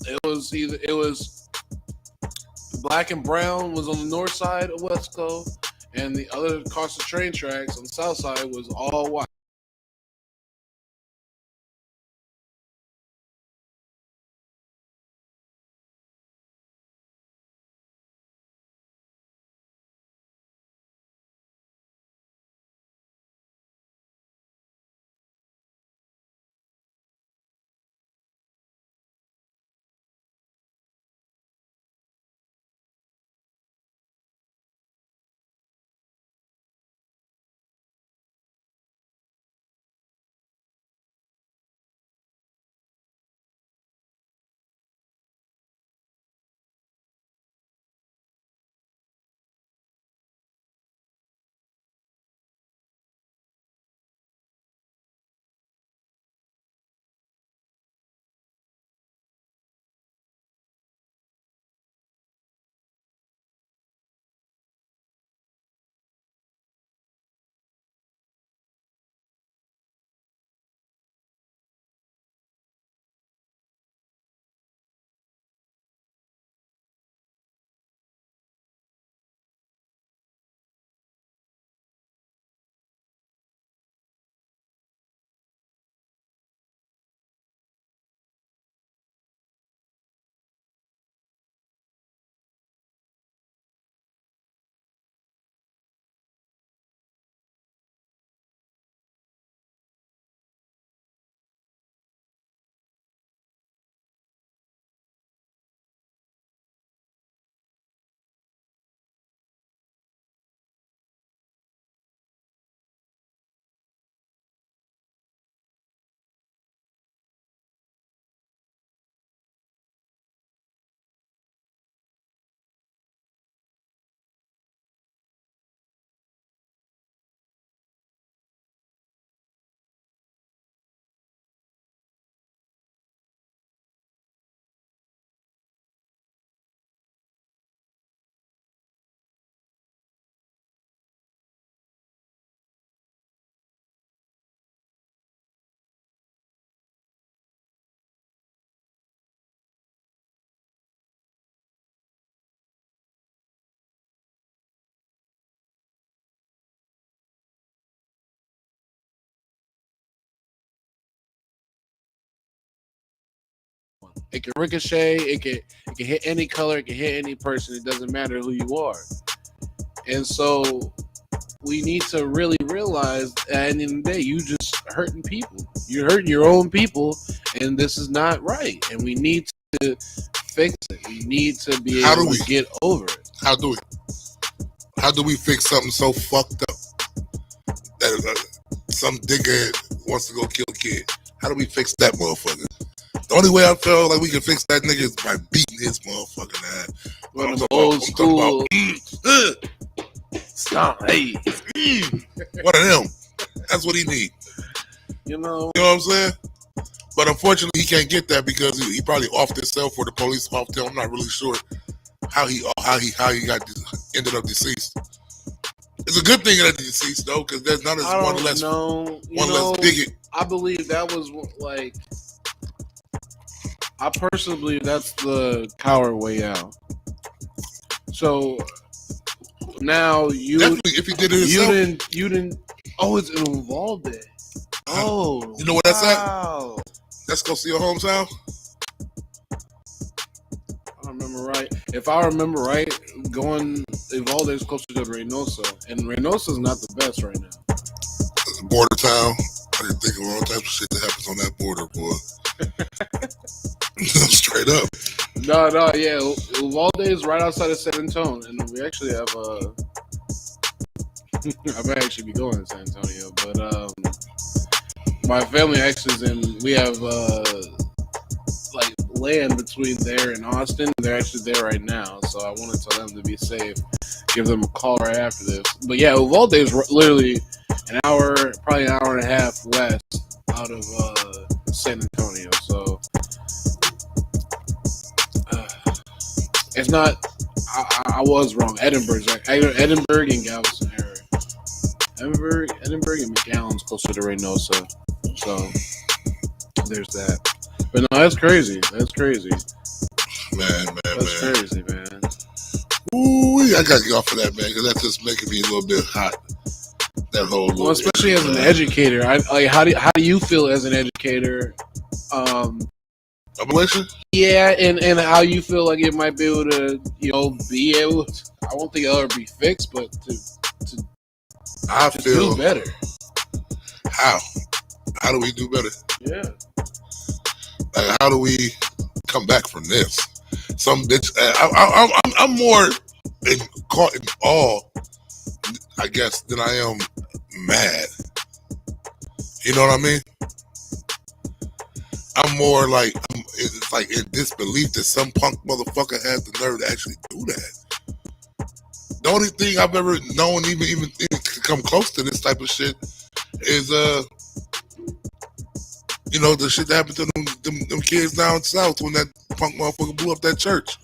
it was black and brown was on the north side of Wesco, and the other across the train tracks on the south side was all white. It can ricochet. It can hit any color. It can hit any person. It doesn't matter who you are. And so we need to really realize at the end of the day, you just hurting people. You're hurting your own people, and this is not right. And we need to fix it. We need to be How able do we? to get over it. How do we? How do we fix something so fucked up that some dickhead wants to go kill a kid? How do we fix that motherfucker? The only way I feel like we can fix that nigga is by beating his motherfucking ass. One I'm of the talking old about, school. Stop. Hey, one of them. That's what he need. you know. You know what I'm saying? But unfortunately, he can't get that because he probably offed himself or the police offed him. I'm not really sure how he got ended up deceased. It's a good thing that he's deceased though, because there's not as I one don't less know. less bigot. I believe that was like. I personally believe that's the coward way out. So now Definitely, if he did it himself, you didn't. Oh, it's involved it. Oh, you know where that's at? wow. Let's go see your hometown. I remember right. If I remember right, going Evalde is closer to Reynosa, and Reynosa is not the best right now. It's a border town. I can think of all types of shit that happens on that border, boy. Straight up. No, yeah. Uvalde is right outside of San Antonio, and we actually have I might actually be going to San Antonio, but my family actually is in. We have like land between there and Austin. They're actually there right now, so I want to tell them to be safe. Give them a call right after this. But yeah, Uvalde is literally an hour, probably an hour and a half west out of San Antonio. So it's not. I was wrong. Edinburgh's right. Edinburgh and Galveston area. Edinburgh and McAllen's closer to Reynosa. So there's that. But no, that's crazy. That's crazy. That's crazy, man. Ooh, I gotta get off of that, man, because that's just making me a little bit hot. That whole, well, especially as an educator, how do you feel as an educator? Ablation? Yeah, and how you feel like it might be able to, be able to, I won't think it'll ever be fixed, but to do better. How? How do we do better? Yeah. Like, how do we come back from this? Some bitch. I'm more caught in awe, I guess, than I am mad. You know what I mean? I'm more like, it's like in disbelief that some punk motherfucker has the nerve to actually do that. The only thing I've ever known, even to come close to this type of shit, is the shit that happened to them kids down south when that punk motherfucker blew up that church,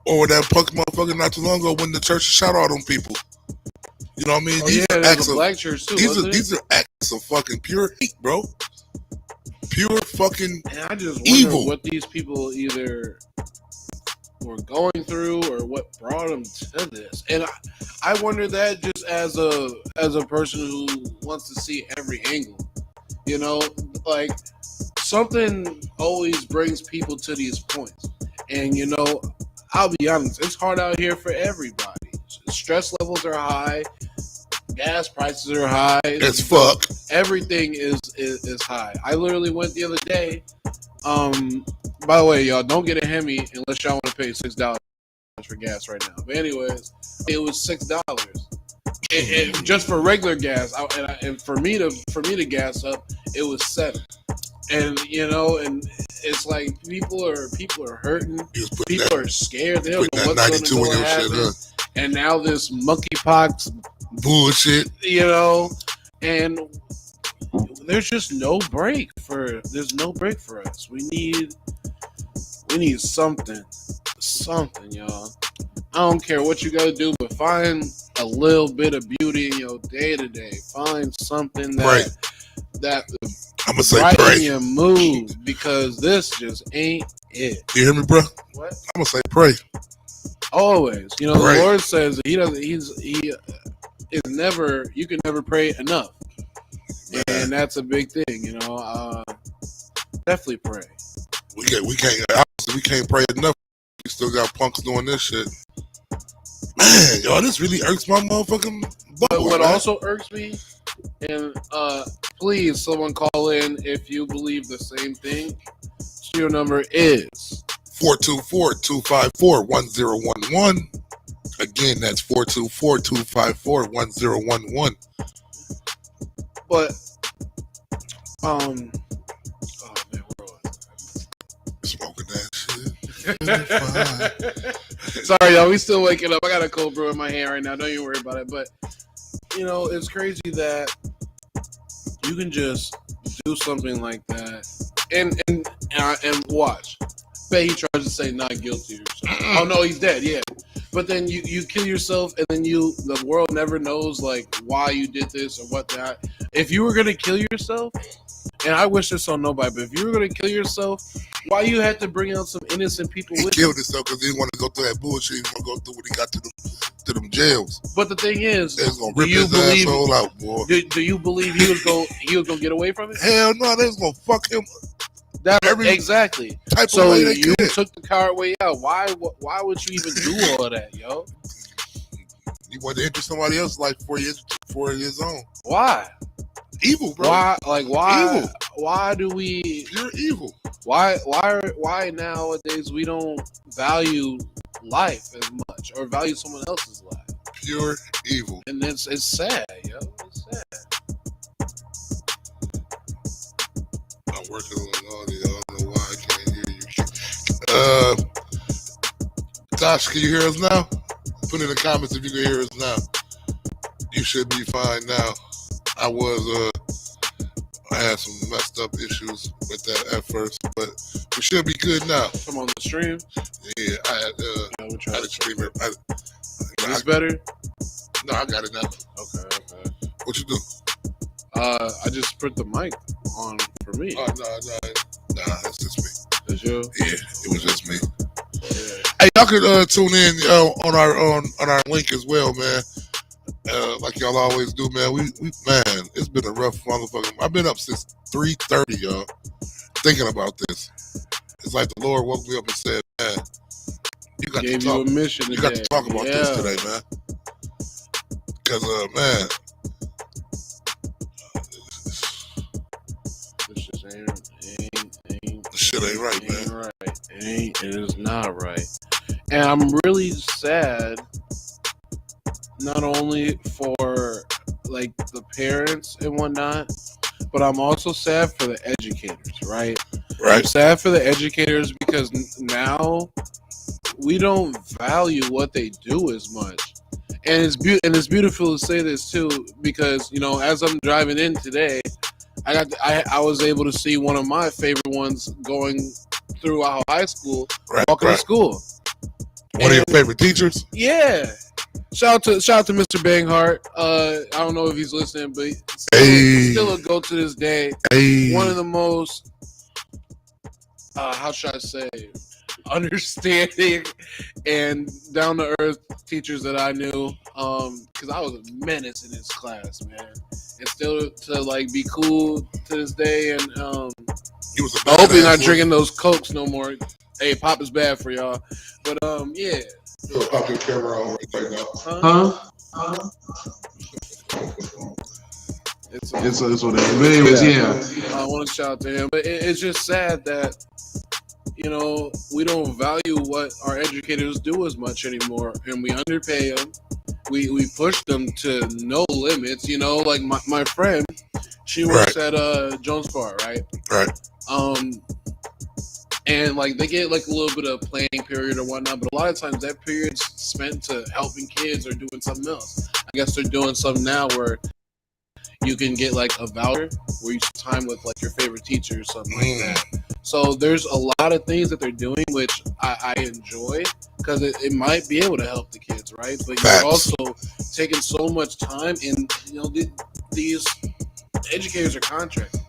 or that punk motherfucker not too long ago when the church shot all them people. You know what I mean? Oh, these are acts of black church too. These are acts of fucking pure hate, bro. Pure fucking and I just wonder evil. What these people either were going through or what brought them to this. And I wonder that just as a person who wants to see every angle. Like something always brings people to these points. And I'll be honest, it's hard out here for everybody. Stress levels are high. Gas prices are high. As fuck. Everything is high. I literally went the other day. By the way, y'all, don't get a Hemi unless y'all want to pay $6 for gas right now. But anyways, it was $6. And just for regular gas, and for me to gas up, it was $7. And and it's like people are hurting. People are scared. They don't know what's going to happen. And now this monkeypox bullshit. And there's just no break for us. We need something, y'all. I don't care what you gotta do, but find a little bit of beauty in your day to day. Find something that I'm gonna say pray. Your mood, because this just ain't it. You hear me, bro? What? I'm gonna say pray. Always. The Lord says that he is never. You can never pray enough, and that's a big thing. Definitely pray. We can't pray enough. We still got punks doing this shit. Man, y'all, this really irks my motherfucking butt. But what also irks me, and please, someone call in if you believe the same thing. Your number is 424-254-1011. Again, that's 424-254-1011. But oh man, where was I? Smoking that shit. Sorry, y'all. We still waking up. I got a cold brew in my hand right now. Don't even worry about it. But it's crazy that you can just do something like that and watch. Bet he tries to say not guilty or something. Oh no, he's dead. Yeah, but then you kill yourself, and then the world never knows like why you did this or what that. If you were gonna kill yourself, and I wish this on nobody, but if you were gonna kill yourself, why you had to bring out some innocent people with you? He killed himself because he didn't want to go through that bullshit. He want to go through what he got to them jails. But the thing is, they was gonna rip his asshole out, boy. Do you believe he was gonna get away from it? Hell no, they was gonna fuck him. Exactly. So you took the coward way out. Why would you even do all that, yo? You wanted to enter somebody else's life for his own. Why? Evil, bro. Why? Evil. Why do we? Pure evil. Why nowadays we don't value life as much or value someone else's life? Pure evil. And it's sad, yo. It's sad. I'm working on audio. I don't know why I can't hear you. Tosh, can you hear us now? Put in the comments if you can hear us now. You should be fine now. I had some messed up issues with that at first, but we should be good now. Come on the stream. Yeah, I had a streamer. Is this better? No, I got it now. Okay. What you do? I just put the mic on for me. Oh, no, it's just me. That's you? Yeah, it was just me. Yeah. Hey, y'all could tune in on our link as well, man. Like y'all always do, man. We man, it's been a rough motherfucker. I've been up since 3:30, y'all, thinking about this. It's like the Lord woke me up and said, "Man, you got Gave to talk. you a mission today. You got to talk about this today, man." Because man, this just ain't this shit ain't right, man. Right. It is not right. And I'm really sad, not only for like the parents and whatnot, but I'm also sad for the educators, right? Right. I'm sad for the educators because now we don't value what they do as much. And it's beautiful to say this too, because as I'm driving in today, I was able to see one of my favorite ones going through our high school, walking to school. One of your favorite teachers? Yeah. Shout out to Mr. Banghart. I don't know if he's listening, but still a go to this day. One of the most, how should I say, understanding and down to earth teachers that I knew. Because I was a menace in his class, man. And still to like be cool to this day. And I hope you're not drinking those Cokes no more. Hey, pop is bad for y'all. But yeah. You'll pop your camera on right now. Huh? It's what it is. But anyways, yeah. I want to shout out to him. But it's just sad that we don't value what our educators do as much anymore, and we underpay them. We push them to no limits. Like my friend, she works at Jones Bar, right? Right. And like they get like a little bit of planning period or whatnot, but a lot of times that period's spent to helping kids or doing something else. I guess they're doing something now where you can get like a voucher where you spend time with like your favorite teacher or something like that. So there's a lot of things that they're doing which I enjoy because it might be able to help the kids, right? But you're also taking so much time, and these educators are contracted.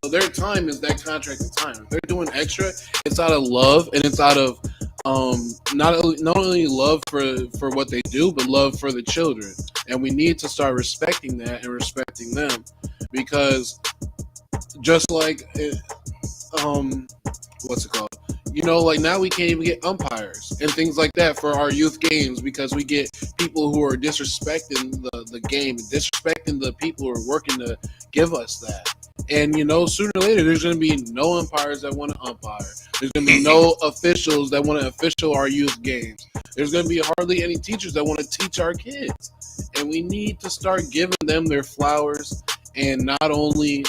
So their time is that contracted time. If they're doing extra, it's out of love, and it's out of not only love for what they do, but love for the children. And we need to start respecting that and respecting them, because just like what's it called? Like now we can't even get umpires and things like that for our youth games because we get people who are disrespecting the game, disrespecting the people who are working to give us that. And sooner or later, there's going to be no umpires that want to umpire. There's going to be no officials that want to official our youth games. There's going to be hardly any teachers that want to teach our kids. And we need to start giving them their flowers and not only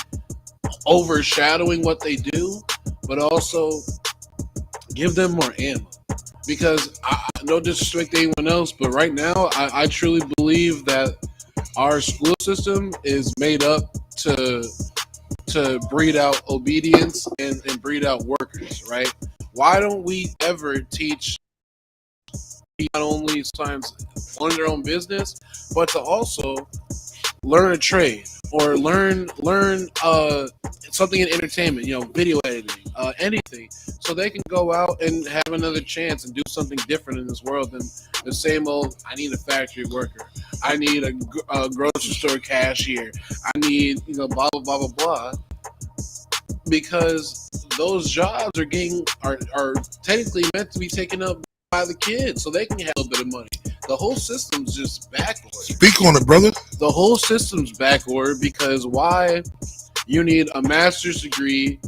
overshadowing what they do, but also give them more ammo. Because no disrespect to anyone else, but right now, I truly believe that our school system is made up to breed out obedience and breed out workers, right? Why don't we ever teach not only sometimes learn their own business, but to also learn a trade or learn something in entertainment, video editing, anything, so they can go out and have another chance and do something different in this world than the same old, I need a factory worker, I need a grocery store cashier, I need, blah, blah, blah, blah, blah. Because those jobs are technically meant to be taken up by the kids so they can have a little bit of money. The whole system's just backward. Speak on it, brother. The whole system's backward because why you need a master's degree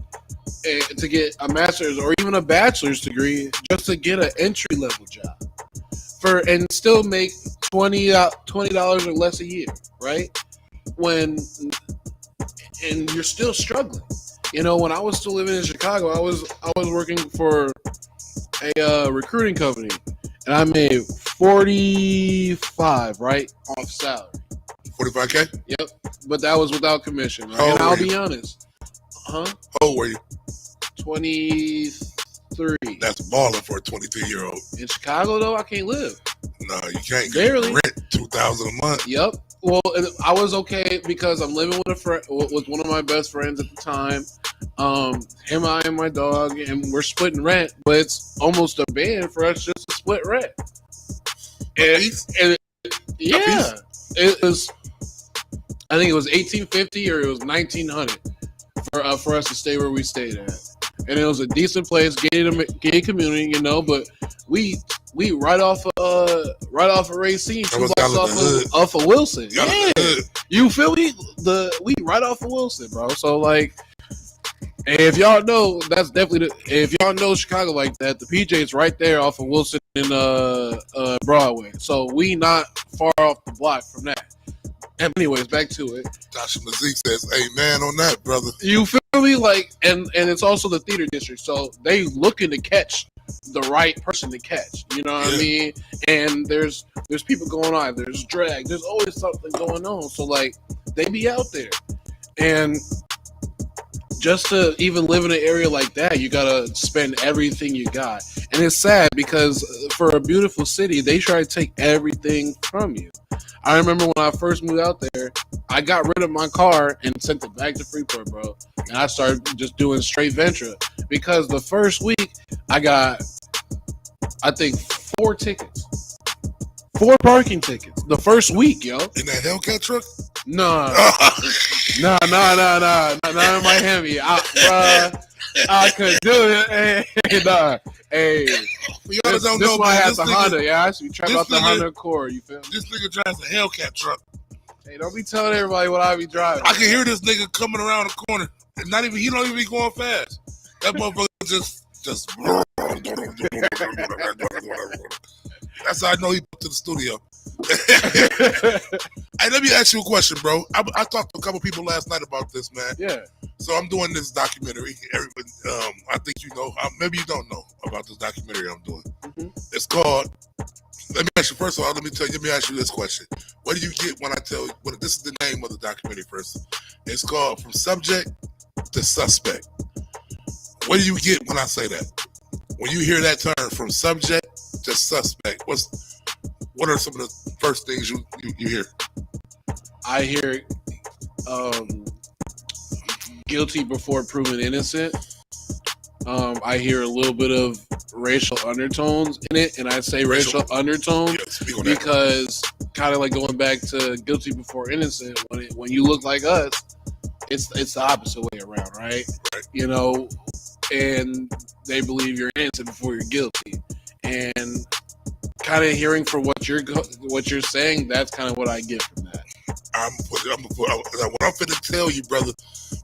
to get a master's or even a bachelor's degree just to get an entry level job and still make $20 or less a year, right? And you're still struggling. When I was still living in Chicago, I was working for a recruiting company, and I made $45 right off salary. $45K? Yep, but that was without commission. Right? And I'll be honest. How old were you? 23. That's balling for a 23-year-old. In Chicago, though, I can't live. No, you can't. Barely. Rent $2,000 a month. Yep. Well, I was okay because I'm living with one of my best friends at the time. Him, I, and my dog, and we're splitting rent, but it's almost a ban for us just to split rent. And yeah, it was. I think it was 1850 or it was 1900 for us to stay where we stayed at, and it was a decent place, gated community, you know. But we right off of Racine, 2 blocks off of Wilson. Yeah, you feel me? We right off of Wilson, bro. So like. And if y'all know, that's definitely if y'all know Chicago like that, the PJ's right there off of Wilson and Broadway. So we not far off the block from that. And anyways, back to it. Tasha Mazik says, "Amen on that, brother." You feel me? Like, and it's also the theater district, so they looking to catch the right person to catch. You know what I mean? And there's people going on. There's drag. There's always something going on. So like, they be out there, and just to even live in an area like that, you gotta spend everything you got. And it's sad because for a beautiful city, they try to take everything from you. I remember when I first moved out there, I got rid of my car and sent it back to Freeport, bro. And I started just doing straight Ventura because the first week I got, I think, 4 tickets. 4 parking tickets. The first week, yo. In that Hellcat truck? Nah, not in Miami. I could do it. Hey, nah. Hey, this one has a Honda. Yeah, I actually track out the Honda Accord. You feel me? This nigga drives a Hellcat truck. Hey, don't be telling everybody what I be driving. I can hear this nigga coming around the corner. And he don't even be going fast. That motherfucker just. That's how I know he put to the studio. Hey, let me ask you a question, bro. I talked to a couple people last night about this, man. Yeah. So I'm doing this documentary. Everybody, I think you know. Maybe you don't know about this documentary I'm doing. Mm-hmm. It's called. Let me ask you first of all. Let me ask you this question. What do you get when I tell you? This is the name of the documentary first. It's called From Subject to Suspect. What do you get when I say that? When you hear that term, from subject to suspect, what are some of the first things you hear? I hear guilty before proven innocent. I hear a little bit of racial undertones in it, and I say racial undertones because kind of like going back to guilty before innocent. When you look like us, it's the opposite way around, right? You know, and they believe you're innocent before you're guilty, and kind of hearing for what you're saying, that's kind of what I get from that. What I'm finna tell you, brother.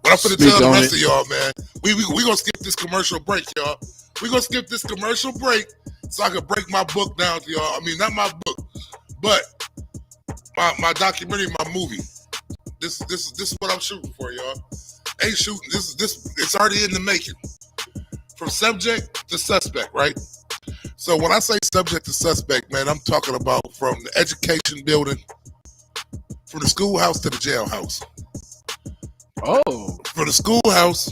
What I'm finna tell the rest of y'all, man. We gonna skip this commercial break, y'all. We gonna skip this commercial break so I can break my book down to y'all. I mean, not my book, but my documentary, my movie. This is what I'm shooting for, y'all. Ain't shooting. This it's already in the making. From subject to suspect, right? So when I say subject to suspect, man, I'm talking about from the education building, from the schoolhouse to the jailhouse. Oh. From the schoolhouse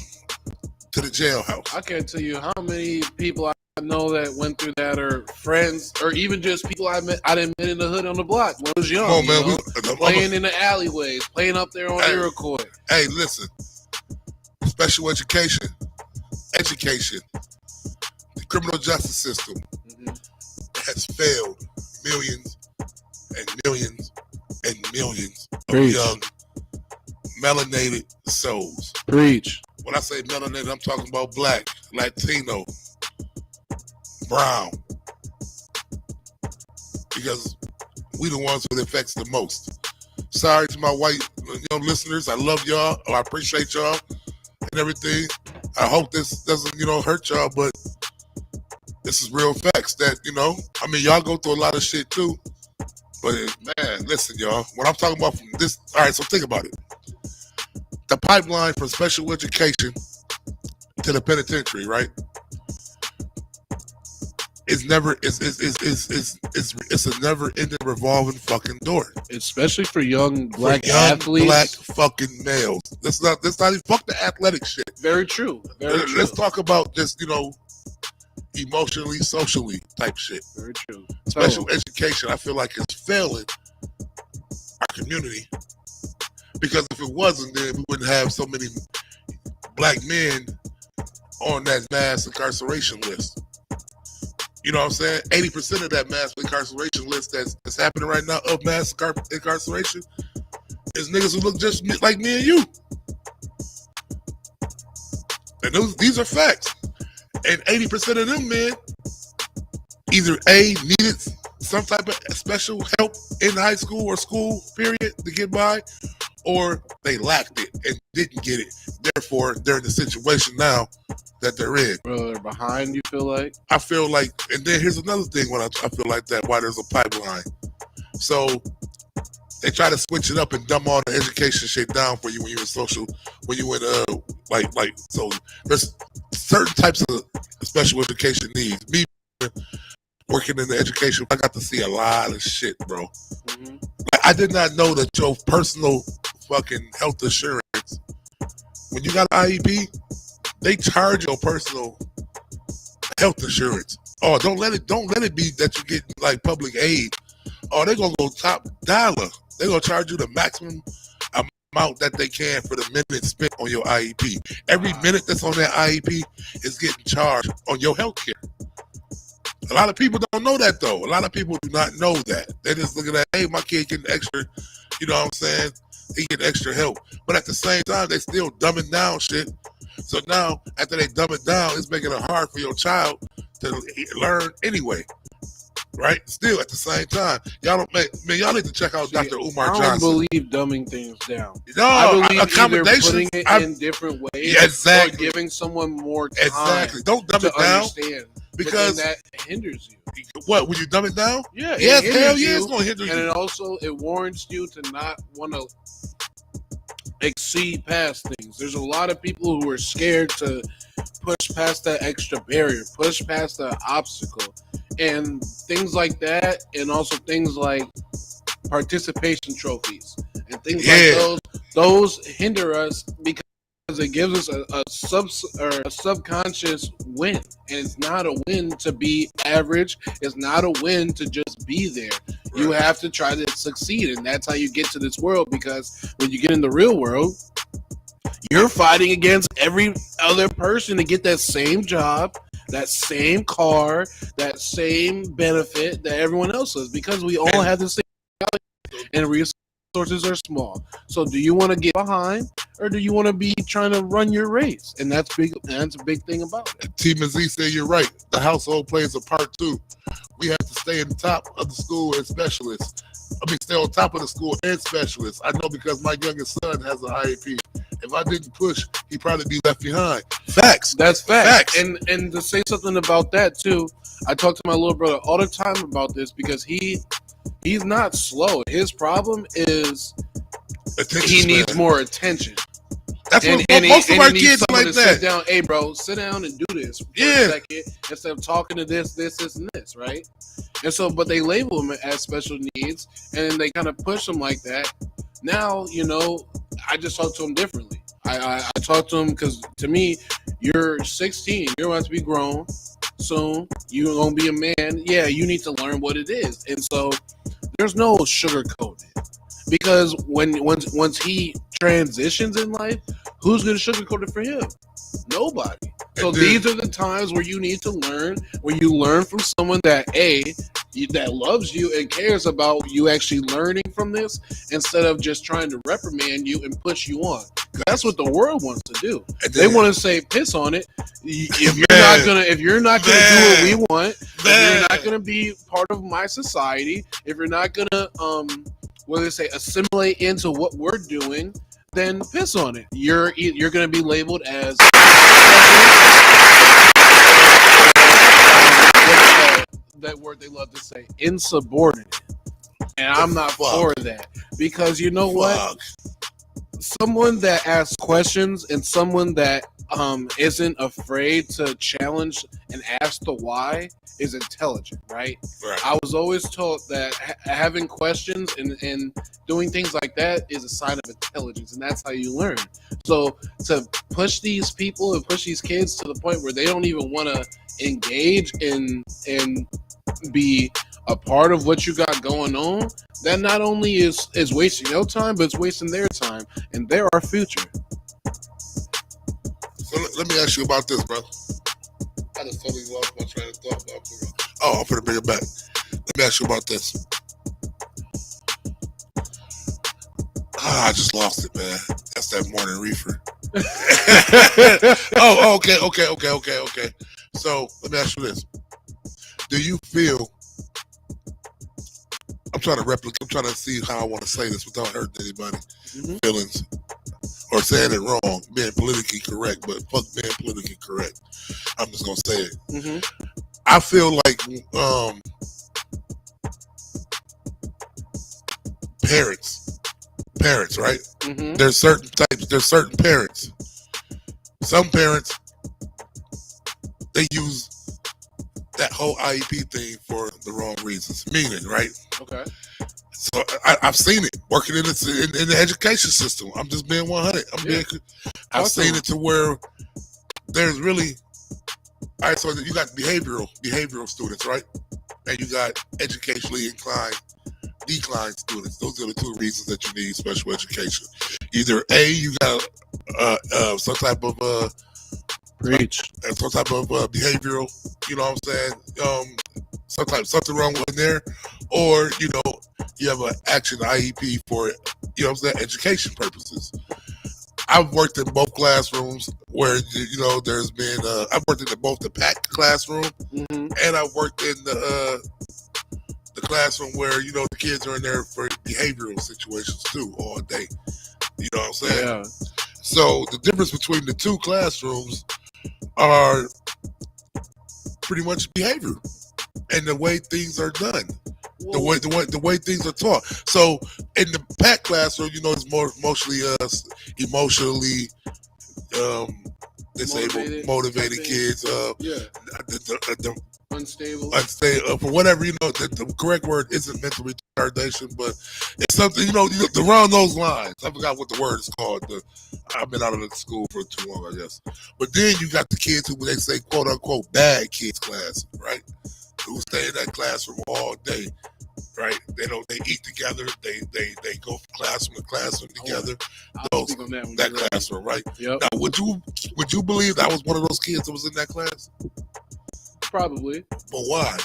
to the jailhouse. I can't tell you how many people I know that went through that, or friends, or even just people I didn't meet in the hood on the block when I was young. Come on, man. Playing in the alleyways, playing up there on Iroquois. Hey, listen. Special education. The criminal justice system has failed millions and millions and millions of young melanated souls. Preach. When I say melanated, I'm talking about black, Latino, brown, because we the ones who it affects the most. Sorry to my white listeners. I love y'all. I appreciate y'all and everything. I hope this doesn't, hurt y'all, but this is real facts that, I mean, y'all go through a lot of shit too. But man, listen, y'all, what I'm talking about from this, all right, so think about it. The pipeline from special education to the penitentiary, right? It's a never ending revolving fucking door. Especially for young black athletes. Black fucking males. Let's not even fuck the athletic shit. Very true. Let's talk about just, emotionally, socially type shit. Very true. Special education, I feel like it's failing our community. Because if it wasn't, then we wouldn't have so many black men on that mass incarceration list. You know what I'm saying? 80% of that mass incarceration list that's happening right now of mass incarceration is niggas who look just like me and you. And these are facts. And 80% of them men either A, needed some type of special help in high school or school period to get by, or they lacked it and didn't get it. Therefore, they're in the situation now that they're in. Bro, they're behind, you feel like? I feel like, and then here's another thing when I feel like that, why there's a pipeline. So they try to switch it up and dumb all the education shit down for you when you're in social, when you in so there's certain types of special education needs. Me working in the education, I got to see a lot of shit, bro. Mm-hmm. Like, I did not know that your personal fucking health insurance, when you got an IEP, they charge your personal health insurance. Oh, don't let it be that you get like public aid. Oh, they're gonna go top dollar. They're gonna charge you the maximum amount that they can for the minute spent on your IEP. Every minute that's on that IEP is getting charged on your health care. A lot of people don't know that though. A lot of people do not know that. They just look at that, hey, my kid getting extra, you know what I'm saying? He get extra help. But at the same time, they still dumbing down shit. So now, after they dumb it down, it's making it hard for your child to learn anyway. Right? Still, at the same time, y'all need to check out Dr. Umar Johnson. I don't believe dumbing things down. No, I believe accommodations, putting it in different ways, yeah, exactly, or giving someone more time. Exactly. Don't dumb it down. Understand, because that hinders you. What? When you dumb it down? Yeah. Yes, hell yeah, it's gonna hinder you. And it warrants you to not want to exceed past things. There's a lot of people who are scared to push past that extra barrier, push past the obstacle, and things like that, and also things like participation trophies and things like those hinder us because it gives us a subconscious win, and it's not a win to be average. It's not a win to just be there. Right. You have to try to succeed, and that's how you get to this world. Because when you get in the real world, you're fighting against every other person to get that same job, that same car, that same benefit that everyone else does. Because we all have the same value, and resources are small. So do you want to get behind, or do you want to be trying to run your race? And that's big. That's a big thing about it. T. Mazie said you're right. The household plays a part too. We have to stay on top of the school and specialists. Stay on top of the school and specialists. I know because my youngest son has an IEP. If I didn't push, he'd probably be left behind. Facts. That's facts. And to say something about that too, I talk to my little brother all the time about this because he's not slow. His problem is he needs more attention. That's what most of our kids like that. Sit down, hey bro, sit down and do this for a second instead of talking to this, and this, right? And so, but they label them as special needs, and they kind of push them like that. Now, I just talk to him differently. I talk to him because to me, you're 16, you're about to be grown soon. You're gonna be a man. Yeah, you need to learn what it is, and so there's no sugarcoating. Because once he transitions in life, who's going to sugarcoat it for him? Nobody. So these are the times where you need to learn, where you learn from someone that that loves you and cares about you actually learning from this, instead of just trying to reprimand you and push you on. That's what the world wants to do. They want to say piss on it. If you're not gonna do what we want, if you're not gonna be part of my society, if you're not gonna assimilate into what we're doing, then piss on it. You're going to be labeled as that word they love to say, insubordinate. And I'm not for that, because you know what? Someone that asks questions and someone that isn't afraid to challenge and ask the why is intelligent, right? I was always taught that having questions and doing things like that is a sign of intelligence, and that's how you learn. So to push these people and push these kids to the point where they don't even want to engage and be a part of what you got going on, that not only is wasting your time, but it's wasting their time, and they're our future. let me ask you about this, bro. I just totally lost my train of thought. Oh, I'm gonna bring it back. Let me ask you about this. I just lost it, man. That's that morning reefer. Oh, okay. So let me ask you this: do you feel? I'm trying to see how I want to say this without hurting anybody' feelings or saying it wrong, being politically correct. But fuck being politically correct. I'm just gonna say it. I feel like parents, right? There's certain types. There's certain parents. Some parents, they use that whole IEP thing for the wrong reasons. Meaning, right? Okay. So I've seen it working in the education system. I'm just being 100. I've seen it to where there's really, all right. So you got behavioral students, right? And you got educationally declined students. Those are the two reasons that you need special education. Either A, you got some type of behavioral, you know what I'm saying? Something wrong with there, or you have an action IEP for it, you know what I'm saying, education purposes. I've worked in both classrooms where there's been I've worked in both the packed classroom and I've worked in the classroom where the kids are in there for behavioral situations too all day. You know what I'm saying? Yeah. So the difference between the two classrooms are pretty much behavior and the way things are done. The way things are taught. So in the packed classroom, it's more emotionally disabled, motivated kids. Unstable, for whatever, the correct word isn't mental retardation, but it's something, around those lines. I forgot what the word is called. I've been out of the school for too long, I guess. But then you got the kids who they say, quote unquote, bad kids class, right? Who stay in that classroom all day, right? They eat together. They go from classroom to classroom together. That classroom, right? Yep. Now, would you believe I was one of those kids that was in that class? Probably. But why?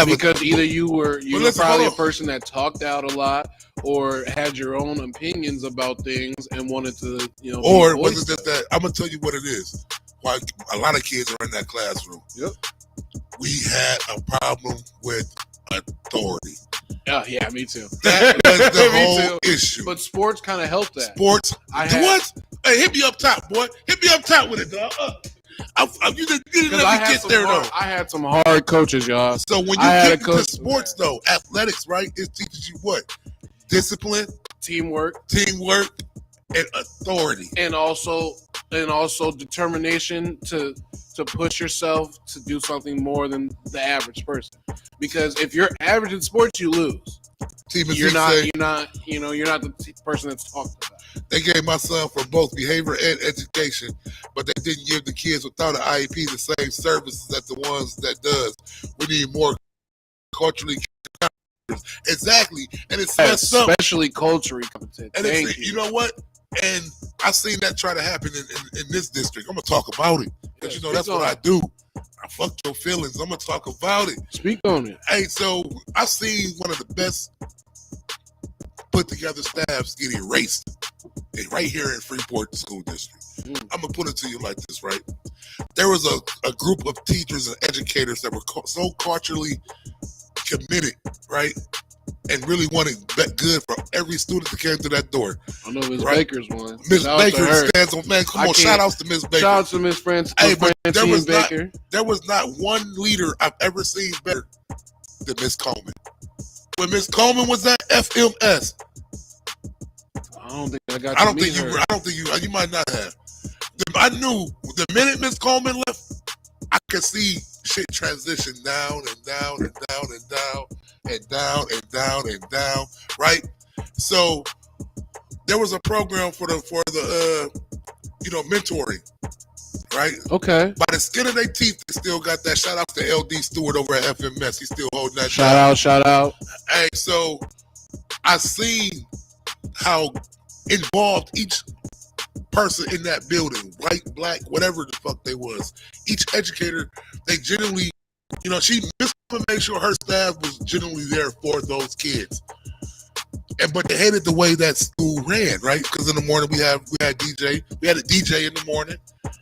Because either you were probably a person that talked out a lot, or had your own opinions about things and wanted to, or was it just that? I'm gonna tell you what it is. Why a lot of kids are in that classroom. Yep. We had a problem with authority. Yeah, me too. That was the whole issue. But sports kind of helped that. Sports. What? Hey, hit me up top, boy. Hit me up top with it, dog. You didn't get there, though. I had some hard coaches, y'all. So when you get into sports, though, athletics, right, it teaches you what? Discipline, teamwork, and authority, and also determination to push yourself to do something more than the average person. Because if you're average in sports, you lose. You're not the person that's talking about. They gave my son for both behavior and education, but they didn't give the kids without an IEP the same services that the ones that does. We need more culturally. Exactly, and it's especially culturally competent. And you know what? And I've seen that try to happen in this district. I'm gonna talk about it because that's what I do. I fuck your feelings. I'm gonna talk about it. Speak on it. Hey, so I seen one of the best put together staffs get erased right here in Freeport School District. I'm gonna put it to you like this, right? There was a group of teachers and educators that were so culturally committed, right? And really wanted good for every student that came to that door. I know Miss Baker's one. Miss Baker stands on, man. Come on, shout outs to Miss Baker. Shout out to Miss Francine Baker. There was not one leader I've ever seen better than Miss Coleman. When Miss Coleman was at FMS, I don't think I got. I don't think you might not have. I knew the minute Miss Coleman left, I could see shit transition down and down and down and down and down and down and down, right? So there was a program for the mentoring, right? Okay. By the skin of their teeth, they still got that. Shout out to LD Stewart over at FMS. He's still holding that. Shout out. Hey, so I seen how involved each person in that building, white, black, whatever the fuck they was, each educator, they generally, she made sure her staff was generally there for those kids. But they hated the way that school ran, right? Because in the morning we had a DJ in the morning,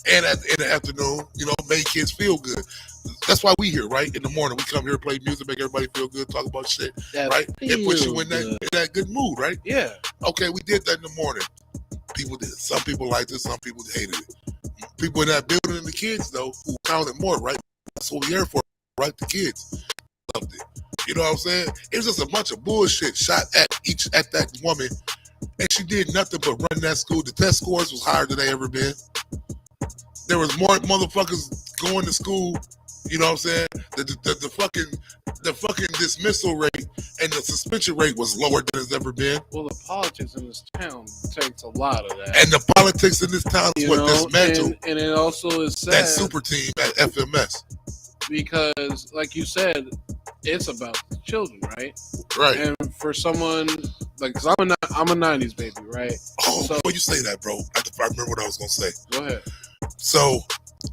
and in the afternoon, made kids feel good. That's why we here, right? In the morning, we come here, play music, make everybody feel good, talk about shit, right? It puts you in that good mood, right? Yeah. Okay, we did that in the morning. People did. Some people liked it, some people hated it. People in that building and the kids, though, who counted more, right? That's what we here for, right? The kids loved it. You know what I'm saying? It was just a bunch of bullshit shot at that woman, and she did nothing but run that school. The test scores was higher than they ever been. There was more motherfuckers going to school. You know what I'm saying? The fucking dismissal rate and the suspension rate was lower than it's ever been. Well, the politics in this town takes a lot of that. And the politics in this town is what dismantled. And it also is sad. That super team at FMS. Because, like you said, it's about the children, right? Right. And for someone, like, cause I'm a 90s baby, right? Oh, so, before you say that, bro, I remember what I was going to say. Go ahead. So,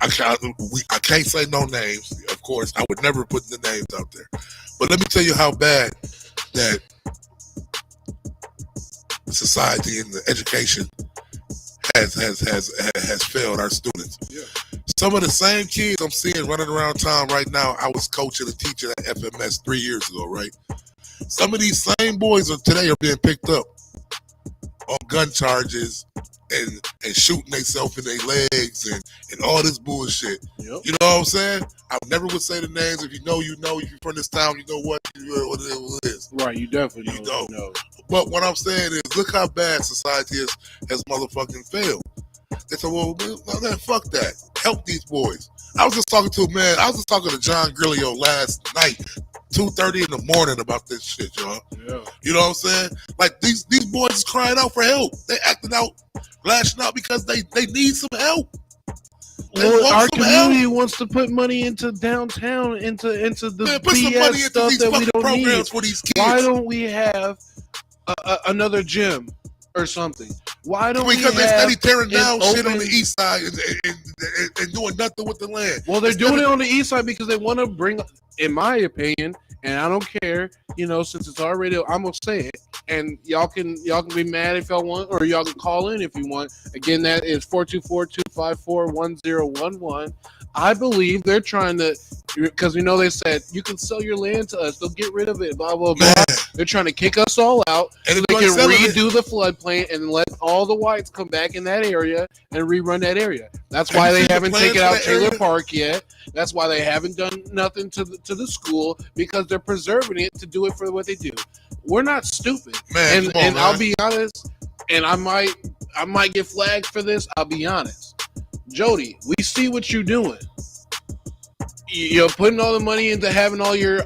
I can't say no names, of course. I would never put the names out there. But let me tell you how bad that society and the education has failed our students. Yeah. Some of the same kids I'm seeing running around town right now, I was coaching a teacher at FMS 3 years ago, right? Some of these same boys today are being picked up on gun charges and shooting themselves in their legs and all this bullshit. Yep. You know what I'm saying? I never would say the names. If you know, you know. If you're from this town, you know what it is. Right, you definitely know. But what I'm saying is, look how bad society has motherfucking failed. They said, well, man, fuck that. Help these boys. I was just talking to John Grillio last night, 2:30 in the morning about this shit, y'all. Yeah. You know what I'm saying? Like, these boys is crying out for help. They acting out, lashing out because they need some help. Well, our community wants to put money into downtown, into the BS stuff that we don't need. For these kids. Why don't we have another gym or something? Why don't because we they steady tearing down shit open... on the east side and doing nothing with the land? Well, they're doing it on the east side because they want to bring, in my opinion, and I don't care, since it's already, I'm gonna say it, and y'all can be mad if y'all want, or y'all can call in if you want. Again, that is 424-254-1011. I believe they're trying to, because they said you can sell your land to us, they'll get rid of it, blah blah blah. Man. They're trying to kick us all out and so they can redo the floodplain and let all the whites come back in that area and rerun that area. That's why they haven't taken out Taylor Park yet. That's why they haven't done nothing to the school, because they're preserving it to do it for what they do. We're not stupid, man. And I'll be honest, and I might get flagged for this. I'll be honest. Jody, we see what you're doing. You're putting all the money into having all your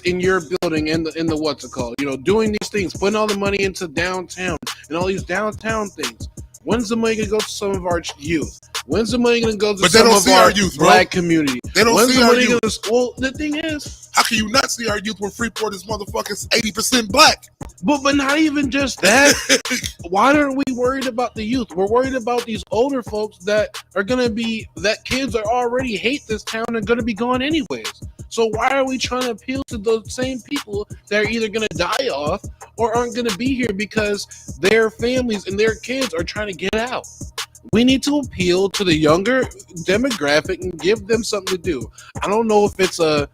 in your building in the what's it called? Doing these things, putting all the money into downtown and all these downtown things. When's the money gonna go to some of our youth? When's the money gonna go to some of our youth, black community? They don't see our youth. Well, the thing is, how can you not see our youth when Freeport is motherfuckers 80% black? But not even just that. Why aren't we worried about the youth? We're worried about these older folks that kids are already hate this town and gonna be gone anyways. So why are we trying to appeal to those same people that are either gonna die off or aren't gonna be here because their families and their kids are trying to get out? We need to appeal to the younger demographic and give them something to do. I don't know if it's a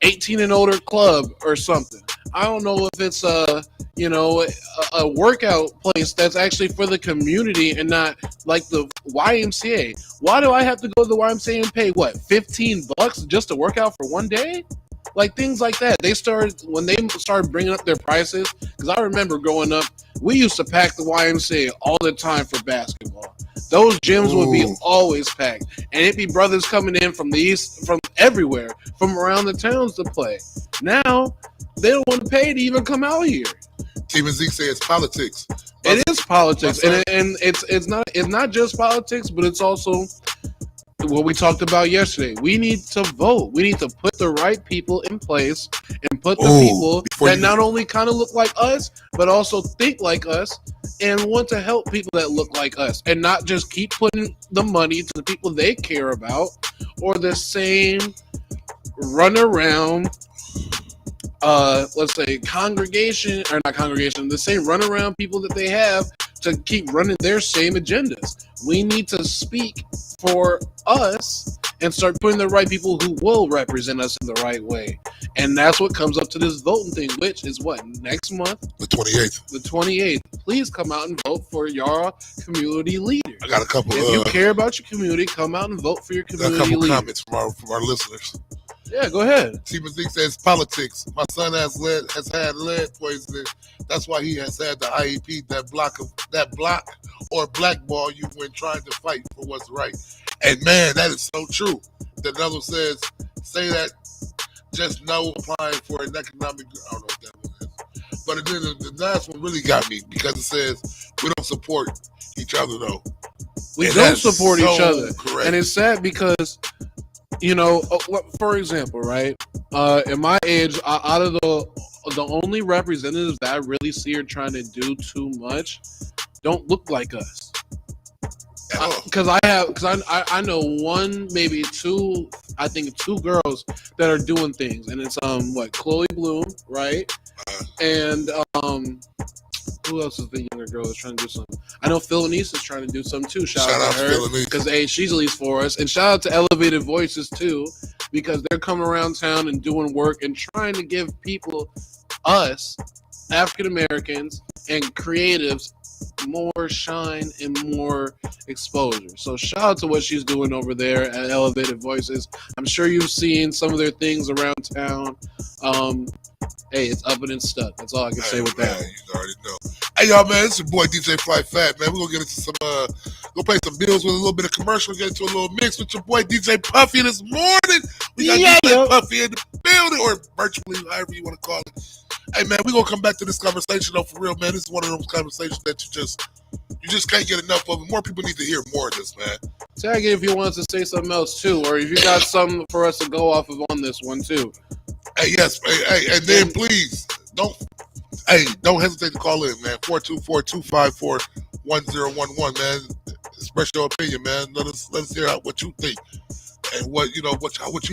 18 and older club or something. I don't know if it's a workout place that's actually for the community and not like the YMCA. Why do I have to go to the YMCA and pay what, $15 just to work out for one day? Like things like that. When they started bringing up their prices, because I remember growing up, we used to pack the YMCA all the time for basketball. Those gyms would be always packed, and it'd be brothers coming in from the east, from everywhere, from around the towns to play. Now they don't want to pay to even come out here. Even Zeke says it's politics. It is politics, and it's not just politics, but it's also what we talked about yesterday. We need to vote. We need to put the right people in place and put the people that not only kind of look like us, but also think like us and want to help people that look like us and not just keep putting the money to the people they care about or the same run around let's say congregation or not congregation, the same runaround people that they have to keep running their same agendas. We need to speak for us and start putting the right people who will represent us in the right way. And that's what comes up to this voting thing, which is what, next month? The 28th. The 28th. Please come out and vote for your community leaders. I got a couple. If you care about your community, come out and vote for your community leaders. A couple leaders. comments from our listeners. Yeah, go ahead. T. Mazik says politics. My son has had lead poisoning. That's why he has had the IEP that block or blackball you when trying to fight for what's right. And man, that is so true. Another says, say that just no applying for an economic. I don't know what that one is. But then the last one really got me because it says we don't support each other though. We don't support each other. Correct. And it's sad because, you know, for example, right? In my age, out of the only representatives that I really see are trying to do too much don't look like us. Because I know one, maybe two, I think two girls that are doing things, and it's Chloe Bloom, right? And who else is the younger girl that's trying to do something? I know Nyce is trying to do something too. Shout out to her because she's at least for us, and shout out to Elevated Voices too because they're coming around town and doing work and trying to give people, us, African Americans and creatives, more shine and more exposure. So shout out to what she's doing over there at Elevated Voices. I'm sure you've seen some of their things around town. Hey, it's up and it's stuck. That's all I can say with that. You already know. Hey, y'all, man, it's your boy DJ Fly Fat, man. We're going to get into some, go pay some bills with a little bit of commercial, get into a little mix with your boy DJ Puffy this morning. We got DJ Puffy in the building, or virtually, however you want to call it. Hey, man, we're going to come back to this conversation, though, for real, man. This is one of those conversations that you just can't get enough of. More people need to hear more of this, man. Tag it if you want us to say something else, too, or if you got something for us to go off of on this one, too. Hey, yes, hey, and then please don't hesitate to call in, man. 424-254-1011, man. Express your opinion, man. Let us hear out what you think and what you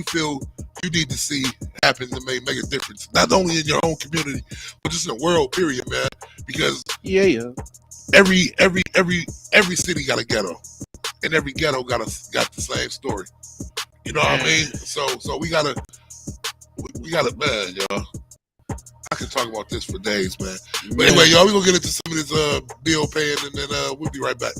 feel you need to see happen to make a difference, not only in your own community, but just in the world, period, man. Because every city got a ghetto, and every ghetto got the same story. You know what I mean? So we gotta, man, y'all. I can talk about this for days, man. But anyway, y'all, we're gonna get into some of this bill paying, and then we'll be right back.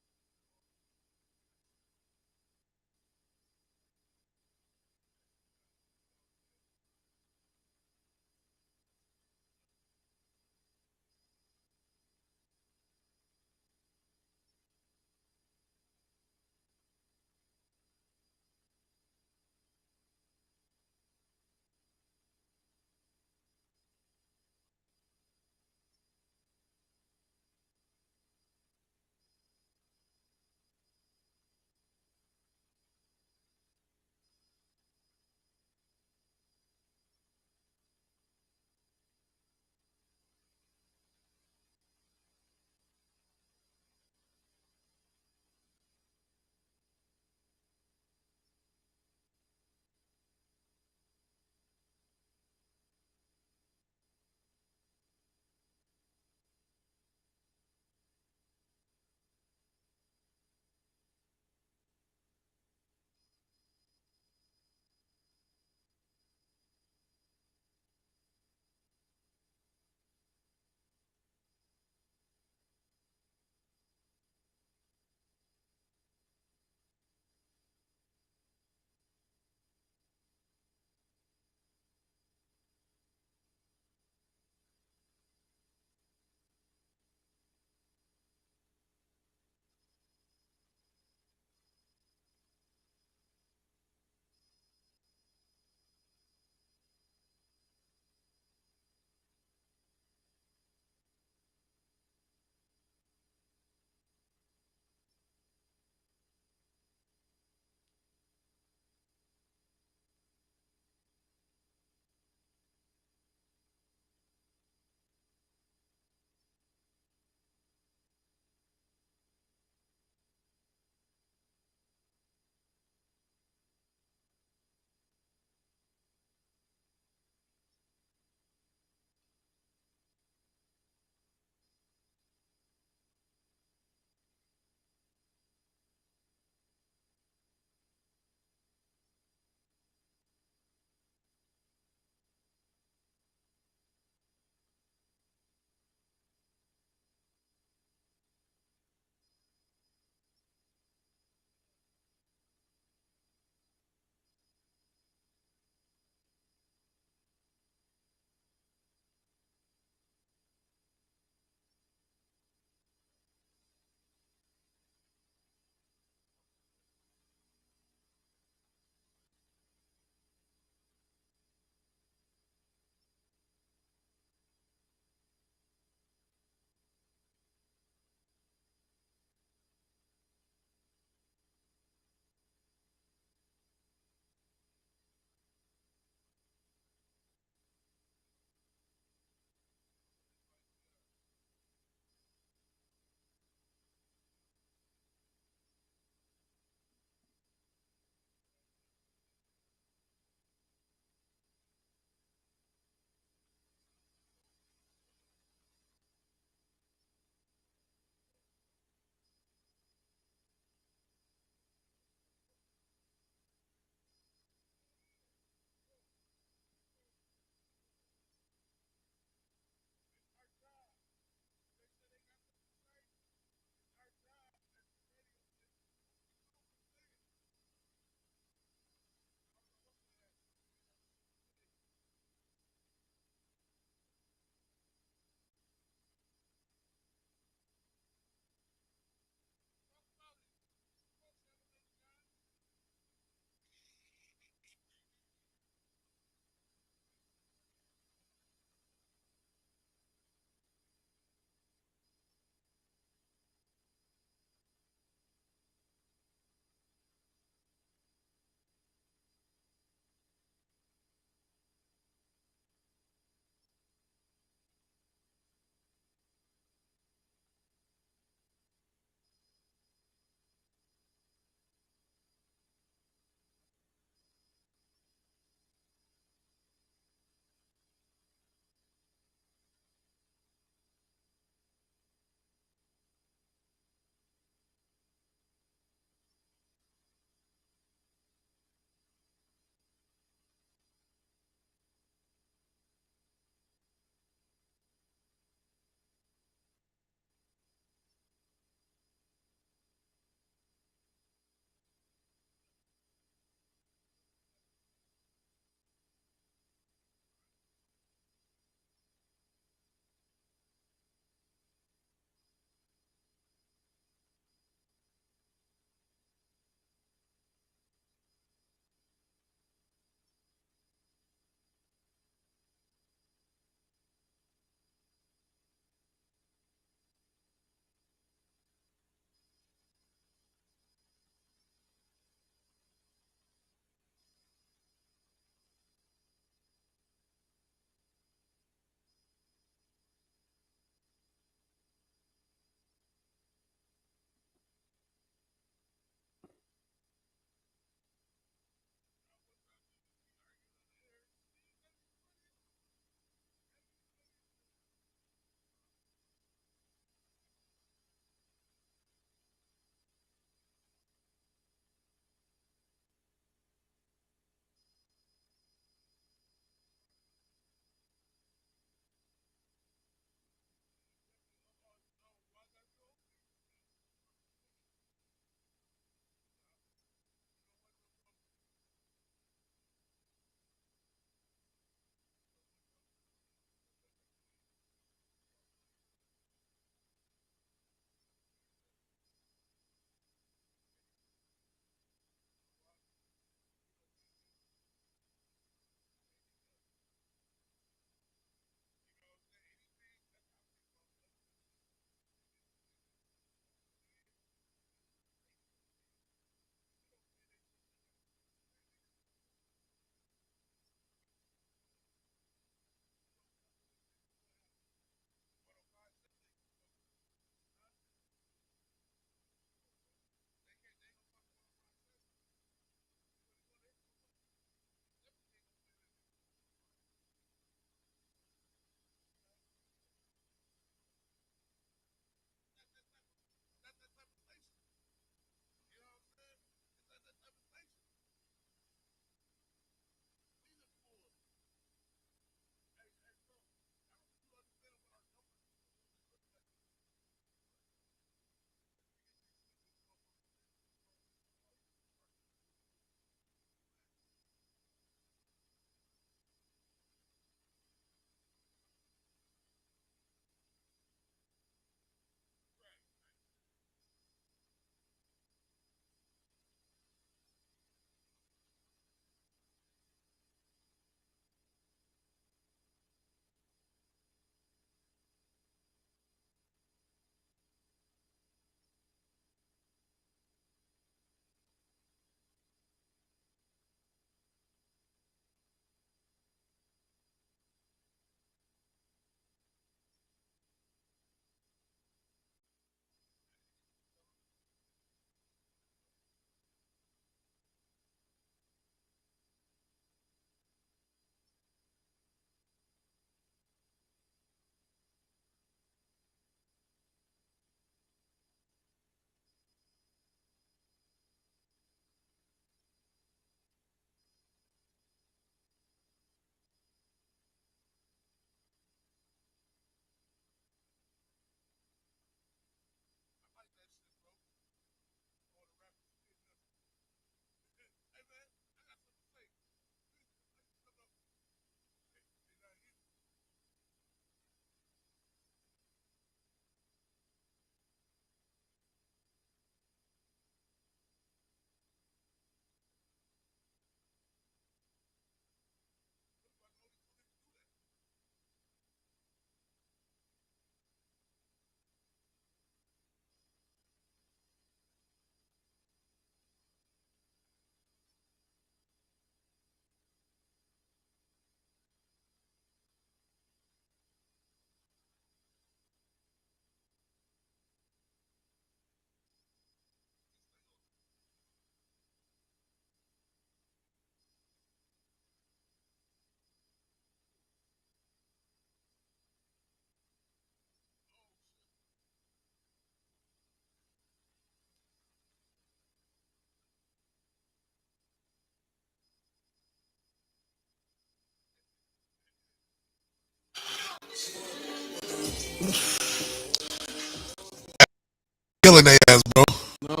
Killing their ass, bro. No,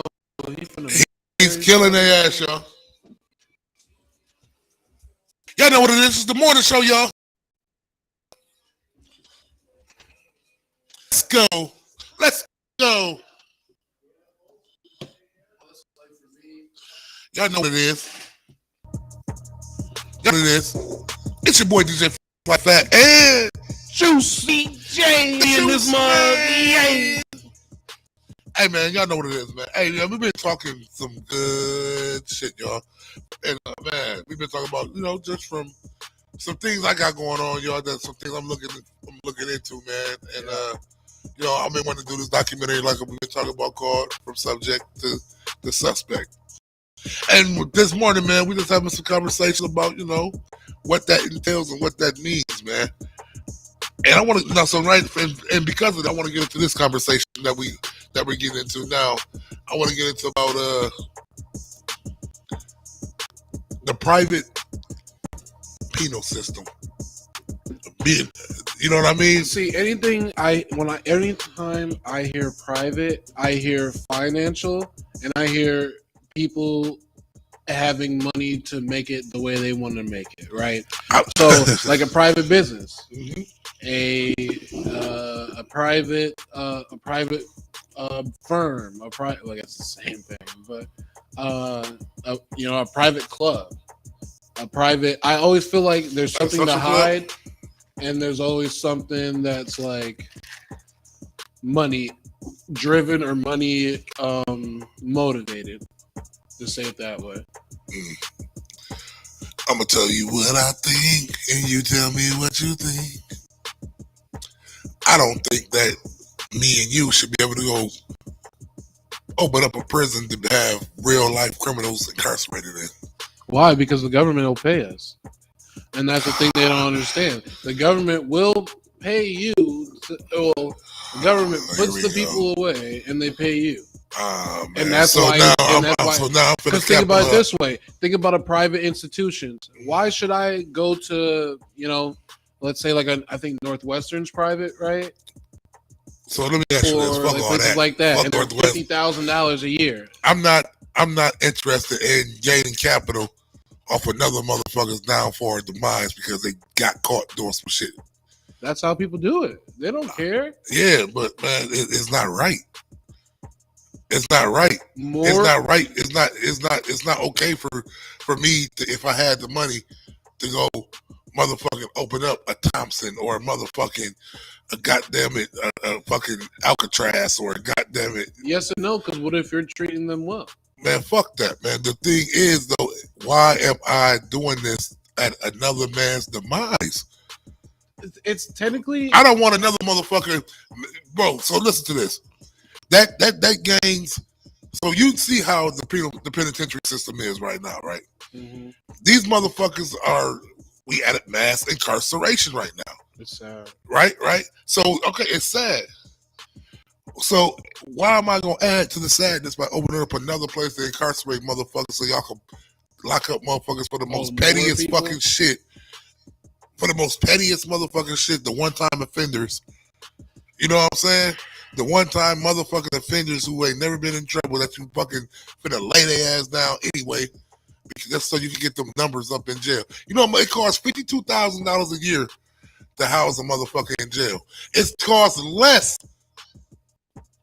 He's killing their ass, y'all. Y'all know what it is. It's the morning show, y'all. Let's go. Let's go. Y'all know what it is. Y'all know what it is. It's your boy DJ Fly Fat and Juicy J in this mug. Yay. Hey man, y'all know what it is, man. Hey, yeah, we've been talking some good shit, y'all. And man, we've been talking about, just from some things I got going on, y'all. That's some things I'm looking into, man. And I've been wanting to do this documentary, like we've been talking about, called "From Subject to the Suspect." And this morning, man, we just having some conversation about, what that entails and what that means, man. And I want to and because of that, I want to get into this conversation that we're getting into now. I want to get into about the private penal system. You know what I mean? See, anytime I hear private, I hear financial, and I hear people having money to make it the way they want to make it, right? So, like a private business, mm-hmm. a private firm, well, I guess the same thing, but a private club, I always feel like there's something to hide, and there's always something that's like money driven or money motivated, to say it that way. I'm gonna tell you what I think, and you tell me what you think. I don't think that me and you should be able to go open up a prison to have real life criminals incarcerated in. Why? Because the government will pay us. And that's the thing they don't understand. The government will pay you. The government puts the people away, and they pay you. And that's why. Because think about it this way. Think about a private institution. Why should I go to, let's say I think Northwestern's private, right? So let me ask you this: fuck all that. Like that, and they're $50,000 a year. I'm not interested in gaining capital off another motherfucker's downfall or demise because they got caught doing some shit. That's how people do it. They don't care. Yeah, but man, it's not right. It's not right. It's not right. It's not okay for me to, if I had the money, to go motherfucking open up a Thompson or a motherfucking a fucking Alcatraz or a goddamn it. Yes and no, because what if you're treating them well? Man, fuck that, man. The thing is, though, why am I doing this at another man's demise? It's technically... I don't want another motherfucker... Bro, so listen to this. That gains... So you see how the penitentiary system is right now, right? Mm-hmm. These motherfuckers we at mass incarceration right now. It's sad. Right? So, okay, it's sad. So why am I going to add to the sadness by opening up another place to incarcerate motherfuckers so y'all can lock up motherfuckers for the most pettiest fucking shit? For the most pettiest motherfucking shit, the one-time offenders. You know what I'm saying? The one-time motherfucking offenders who ain't never been in trouble that you fucking finna lay their ass down anyway. That's so you can get them numbers up in jail. You know, it costs $52,000 a year to house a motherfucker in jail. It costs less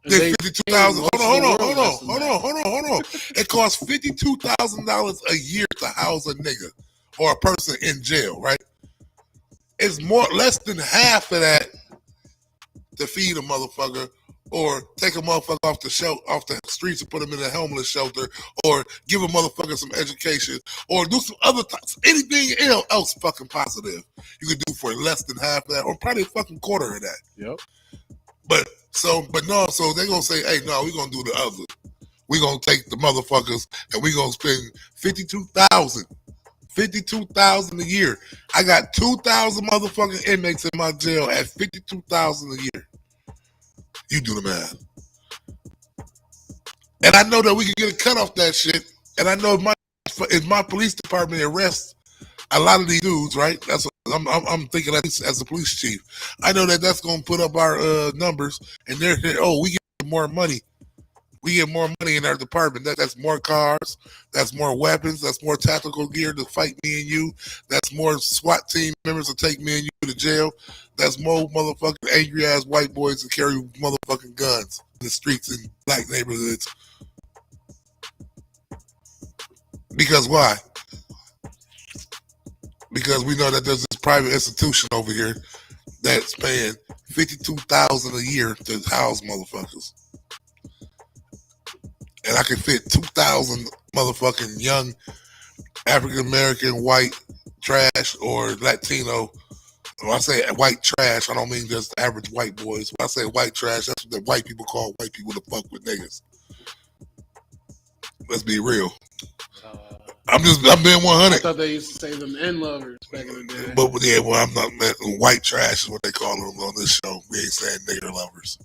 than $52,000. Hold on. It costs $52,000 a year to house a nigga or a person in jail, right? It's less than half of that to feed a motherfucker or take a motherfucker off the streets and put him in a homeless shelter or give a motherfucker some education or do some other anything else fucking positive you could do for less than half of that or probably a fucking quarter of that. Yep. So they're gonna say, hey, no, we're gonna do the other. We're gonna take the motherfuckers and we're gonna spend $52,000 a year. I got 2,000 motherfucking inmates in my jail at $52,000 a year. You do the math. And I know that we can get a cut off that shit. And I know if my police department arrests a lot of these dudes, right? That's I'm thinking as a police chief. I know that's going to put up our numbers, and we get more money. We get more money in our department. That's more cars. That's more weapons. That's more tactical gear to fight me and you. That's more SWAT team members to take me and you to jail. That's more motherfucking angry ass white boys to carry motherfucking guns in the streets in black neighborhoods. Because why? Because we know that there's this private institution over here that's paying $52,000 a year to house motherfuckers. And I can fit 2,000 motherfucking young African-American white trash or Latino. When I say white trash, I don't mean just the average white boys. When I say white trash, that's what the white people call white people to fuck with niggas. Let's be real. I'm being 100. I thought they used to say them N-lovers back in the day. But yeah, well, I'm not, white trash is what they call them on this show. We ain't saying nigger lovers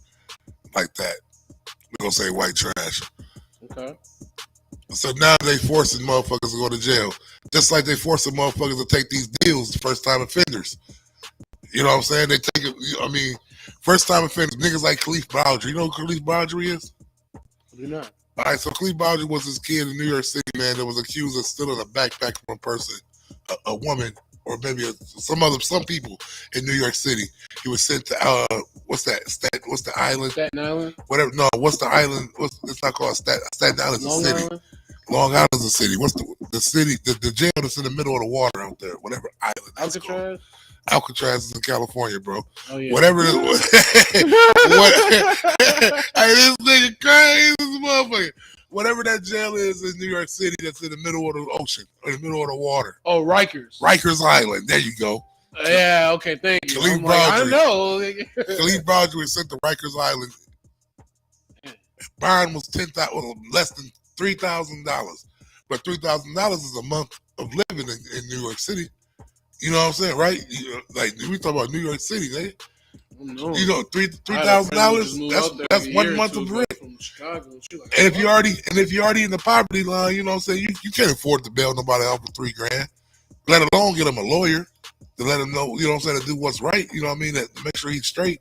like that. We're going to say white trash. Okay. So now they forcing motherfuckers to go to jail. Just like they forcing motherfuckers to take these deals, first time offenders. You know what I'm saying? They take it, I mean, first time offenders, niggas like Khalif Boundary. You know who Khalif Boundary is? I do not. All right, so Khalif Boundary was this kid in New York City, man, that was accused of stealing a backpack from a person, a woman, or maybe some people in New York City. He was sent to what's the island? Staten Island? Whatever. No, what's the island? It's not called Staten Island. Is a Long city. Island? Long Island is a city. What's the city? The jail that's in the middle of the water out there. Whatever island. Alcatraz? Alcatraz is in California, bro. Oh yeah. Whatever. Hey, this nigga crazy, this motherfucker. Whatever that jail is in New York City, that's in the middle of the ocean, or the middle of the water. Oh, Rikers Island. There you go. Yeah. Okay. Thank you. Khalif I know. Khalif Boundary was sent to Rikers Island. Bond was less than $3,000, but $3,000 is a month of living in New York City. You know what I'm saying, right? Like we talk about New York City, they. No. You know, $3,000. That's 1 month of rent. From Chicago, and if you're already in the poverty line, you know what I'm saying, you can't afford to bail nobody out for $3,000. Let alone get him a lawyer to let him know, you know what I'm saying, to do what's right. You know what I mean, to make sure he's straight.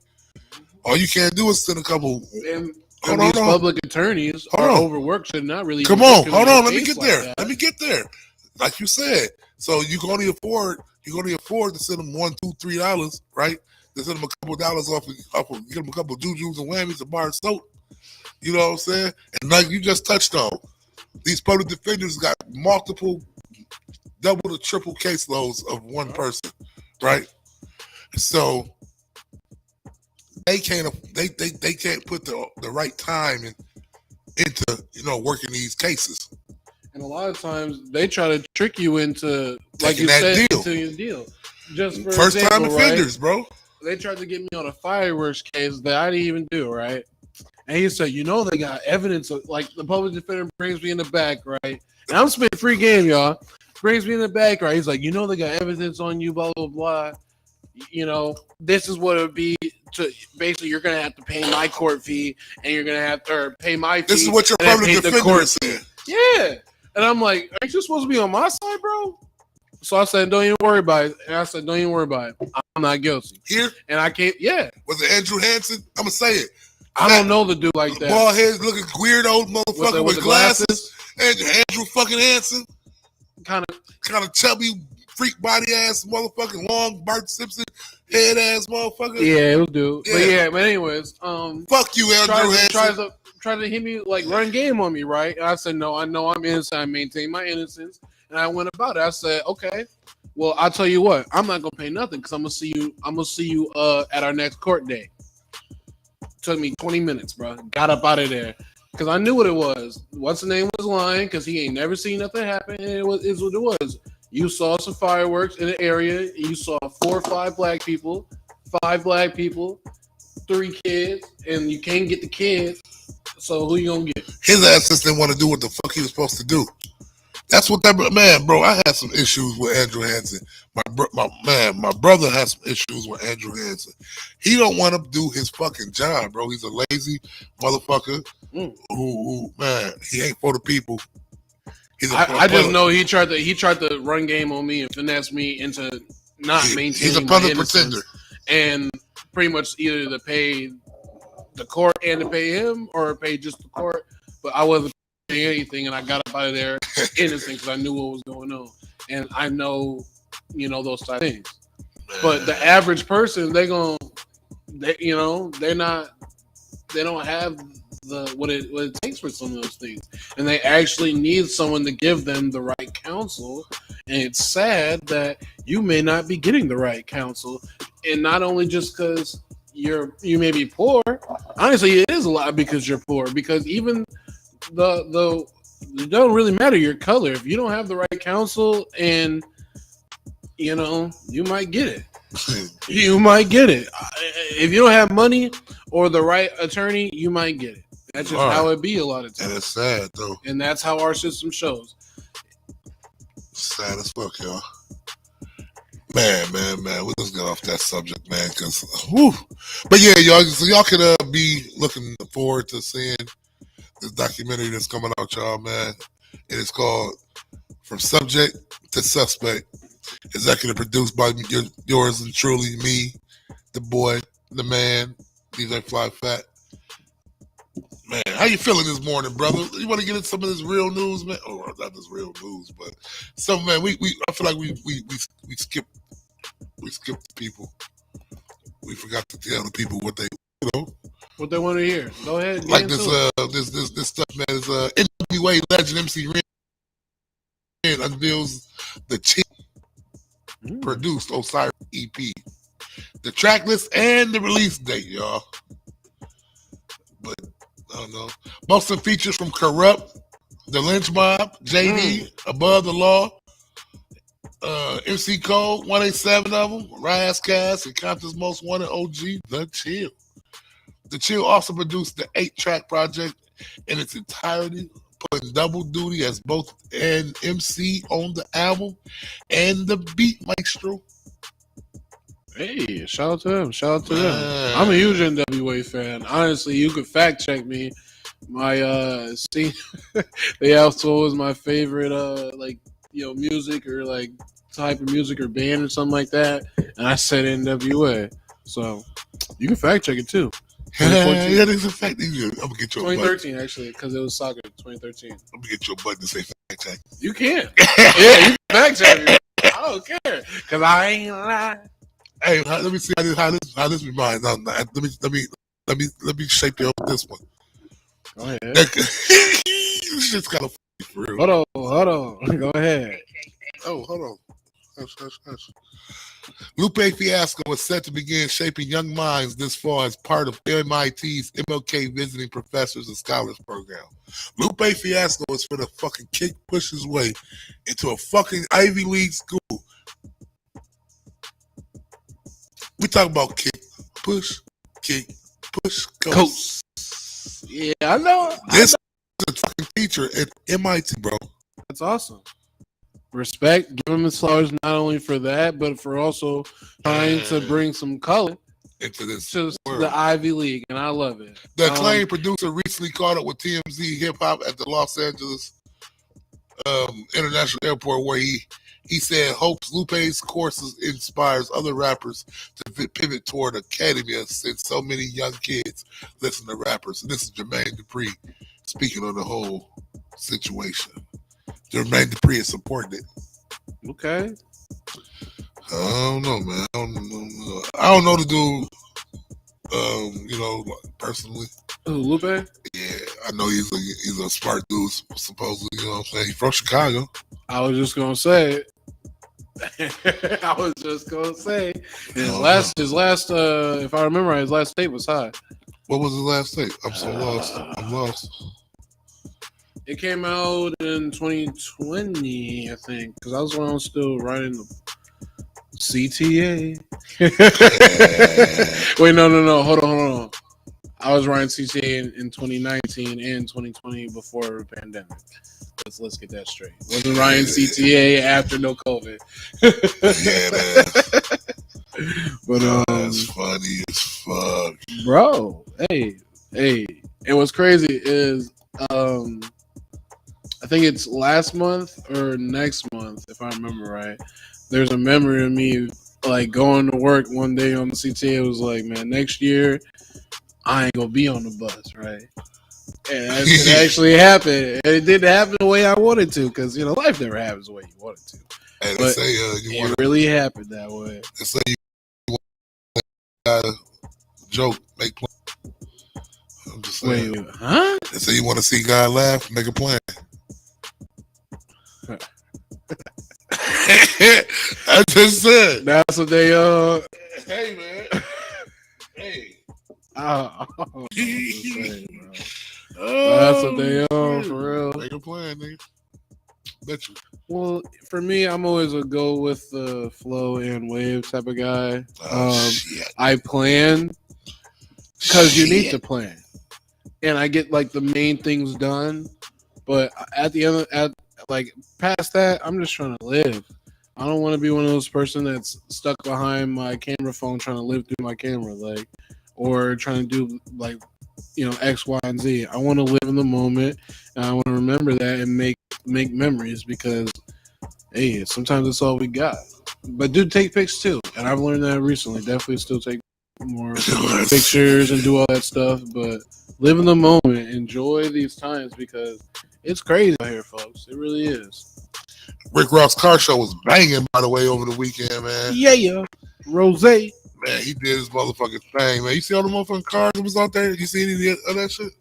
All you can't do is send a couple. And these public attorneys are overworked, should not really. Come on, hold on. Let me get there. Let me get there. Like you said, so you can only afford to send them $1, $2, $3, right? To send them a couple of dollars off of, get them a couple of jujubes and whammies, a bar of soap. You know what I'm saying? And like you just touched on, these public defenders got multiple, double to triple caseloads of one person, right? So they can't put the right time into working these cases. And a lot of times they try to trick you into, like Taking you that said, deal. into your deal. Just for first example, time offenders, right? bro. They tried to get me on a fireworks case that I didn't even do, right? And he said, they got evidence of, like, the public defender brings me in the back, right? And I'm spitting free game, y'all. Brings me in the back, right? He's like, they got evidence on you, blah, blah, blah. This is what it would be to, basically, you're going to have to pay my court fee, and you're going to have to pay my fee. This is what your public defender is saying. Yeah. And I'm like, aren't you supposed to be on my side, bro? So I said, don't even worry about it. And I said, don't even worry about it. I'm not guilty. Here? And I can't, yeah. Was it Andrew Hansen? I'm going to say it. I don't know the dude like that. Bald head looking weird old motherfucker with glasses. Andrew fucking Hansen. Kind of chubby, freak body ass motherfucking long Bart Simpson head ass motherfucker. Yeah, it'll do. Yeah. But anyways, fuck you, Andrew Hansen. Try to hit me, like, run game on me, right? And I said, no, I know I'm innocent. I maintain my innocence. And I went about it. I said, okay, well, I'll tell you what, I'm not gonna pay nothing because I'm gonna see you at our next court day. Took me 20 minutes, bro. Got up out of there because I knew what it was. What's the name was lying because he ain't never seen nothing happen. And it was what it was. You saw some fireworks in the area. You saw 4 or 5 black people, 5 black people, 3 kids, and you can't get the kids. So who you gonna get? His ass just didn't want to do what the fuck he was supposed to do. That's what bro. I had some issues with Andrew Hansen. My brother has some issues with Andrew Hansen. He don't want to do his fucking job, bro. He's a lazy motherfucker who he ain't for the people. I just know he tried to run game on me and finesse me into not maintaining. He's a public pretender, and pretty much either to pay the court and to pay him, or pay just the court. But I wasn't paying anything, and I got up out of there innocent because I knew what was going on, and I know, those type of things. But the average person, they don't have what it takes for some of those things, and they actually need someone to give them the right counsel. And it's sad that you may not be getting the right counsel, and not only just because you may be poor. Honestly, it is a lot because you're poor. Because even the it don't really matter your color if you don't have the right counsel, and you might get it. You might get it if you don't have money or the right attorney. You might get it. That's just how it be a lot of times. And it's sad though. And that's how our system shows. Sad as fuck, y'all. Man. We just got off that subject, man. But yeah, y'all. So y'all can be looking forward to seeing this documentary that's coming out, y'all, man. It is called From Subject to Suspect. Executive produced by yours and truly, me, the boy, the man, DJ Fly Fat. Man, how you feeling this morning, brother? You want to get into some of this real news, man? Oh, not this real news, but some, man. I feel like we skipped the people. We forgot to tell the people what they what they want to hear. Go ahead. Like this stuff, man. Is NWA legend MC Ren unveils the chief produced Osiris EP, the track list, and the release date, y'all. But I don't know. Most of the features from Corrupt, The Lynch Mob, JD, Above the Law, MC Cole, 187 of them, Rise Cast, and Compton's Most Wanted OG, The Chill. The Chill also produced the 8-track project in its entirety, putting double duty as both an MC on the album and the beat maestro. Hey, shout out to them. Shout out to them. I'm a huge NWA fan. Honestly, you could fact check me. My they also was my favorite music or like type of music or band or something like that, and I said NWA. So you can fact check it too. Yeah, there's a fact. I'm gonna get your 2013 actually, because it was Saga 2013. I'm gonna get your button to say fact check. You can. Yeah, you can fact check me. I don't care because I ain't lying. Hey, let me see how this reminds. Let me shape you up with this one. Go ahead. This shit's kind of for real. Hold on. Go ahead. Oh, hold on. Hush. Lupe Fiasco is set to begin shaping young minds this fall as part of MIT's MLK Visiting Professors and Scholars program. Lupe Fiasco is for the fucking push his way into a fucking Ivy League school. We talk about push, coast. Yeah, I know. This is a fucking teacher at MIT, bro. That's awesome. Respect. Give him his flowers not only for that, but for also trying to bring some color into this to the Ivy League, and I love it. The acclaimed producer recently caught up with TMZ Hip Hop at the Los Angeles International Airport, where he said hopes Lupe's courses inspires other rappers to pivot toward academia since so many young kids listen to rappers. And this is Jermaine Dupri speaking on the whole situation. Jermaine Dupri is supporting it. Okay. I don't know, man. I don't know the dude, personally. Who, Lupe? Yeah, I know he's a smart dude, supposedly, you know what I'm saying? He's from Chicago. I was just going to say, his last, if I remember right, his last tape was high. What was his last tape? I'm so lost. I'm lost. It came out in 2020, I think, because I was when I was still writing the CTA. Wait, no. Hold on. I was writing CTA in 2019 and 2020 before the pandemic. Let's get that straight. Wasn't writing CTA after no COVID. Yeah, man. But that's funny as fuck, bro. Hey. And what's crazy is I think it's last month or next month, if I remember right. There's a memory of me like going to work one day on the CTA was like, man, next year I ain't gonna be on the bus, right? And it actually happened. And it didn't happen the way I wanted to, because life never happens the way you want it to. And they But say it really happened that way. They say you got a joke, make plan. I'm just saying. Wait, huh? They say you want to see God laugh, make a plan. I just said. That's what they Hey man. Hey. I don't know what to say, bro. Oh, That's what they on for real. Make a plan, nigga. Bet you. Well, for me, I'm always a go with the flow and wave type of guy. Shit. I plan because you need to plan, and I get like the main things done. But at the end, past that, I'm just trying to live. I don't want to be one of those person that's stuck behind my camera phone trying to live through my camera, or trying to do X, Y, and Z. I want to live in the moment, and I want to remember that and make memories because, hey, sometimes that's all we got. But do take pics too, and I've learned that recently. Definitely still take more pictures and do all that stuff, but live in the moment, enjoy these times because it's crazy out here, folks. It really is. Rick Ross car show was banging, by the way, over the weekend, man. Yeah. Rose. Man, he did his motherfucking thing, man. You see all the motherfucking cars that was out there? You see any of that shit?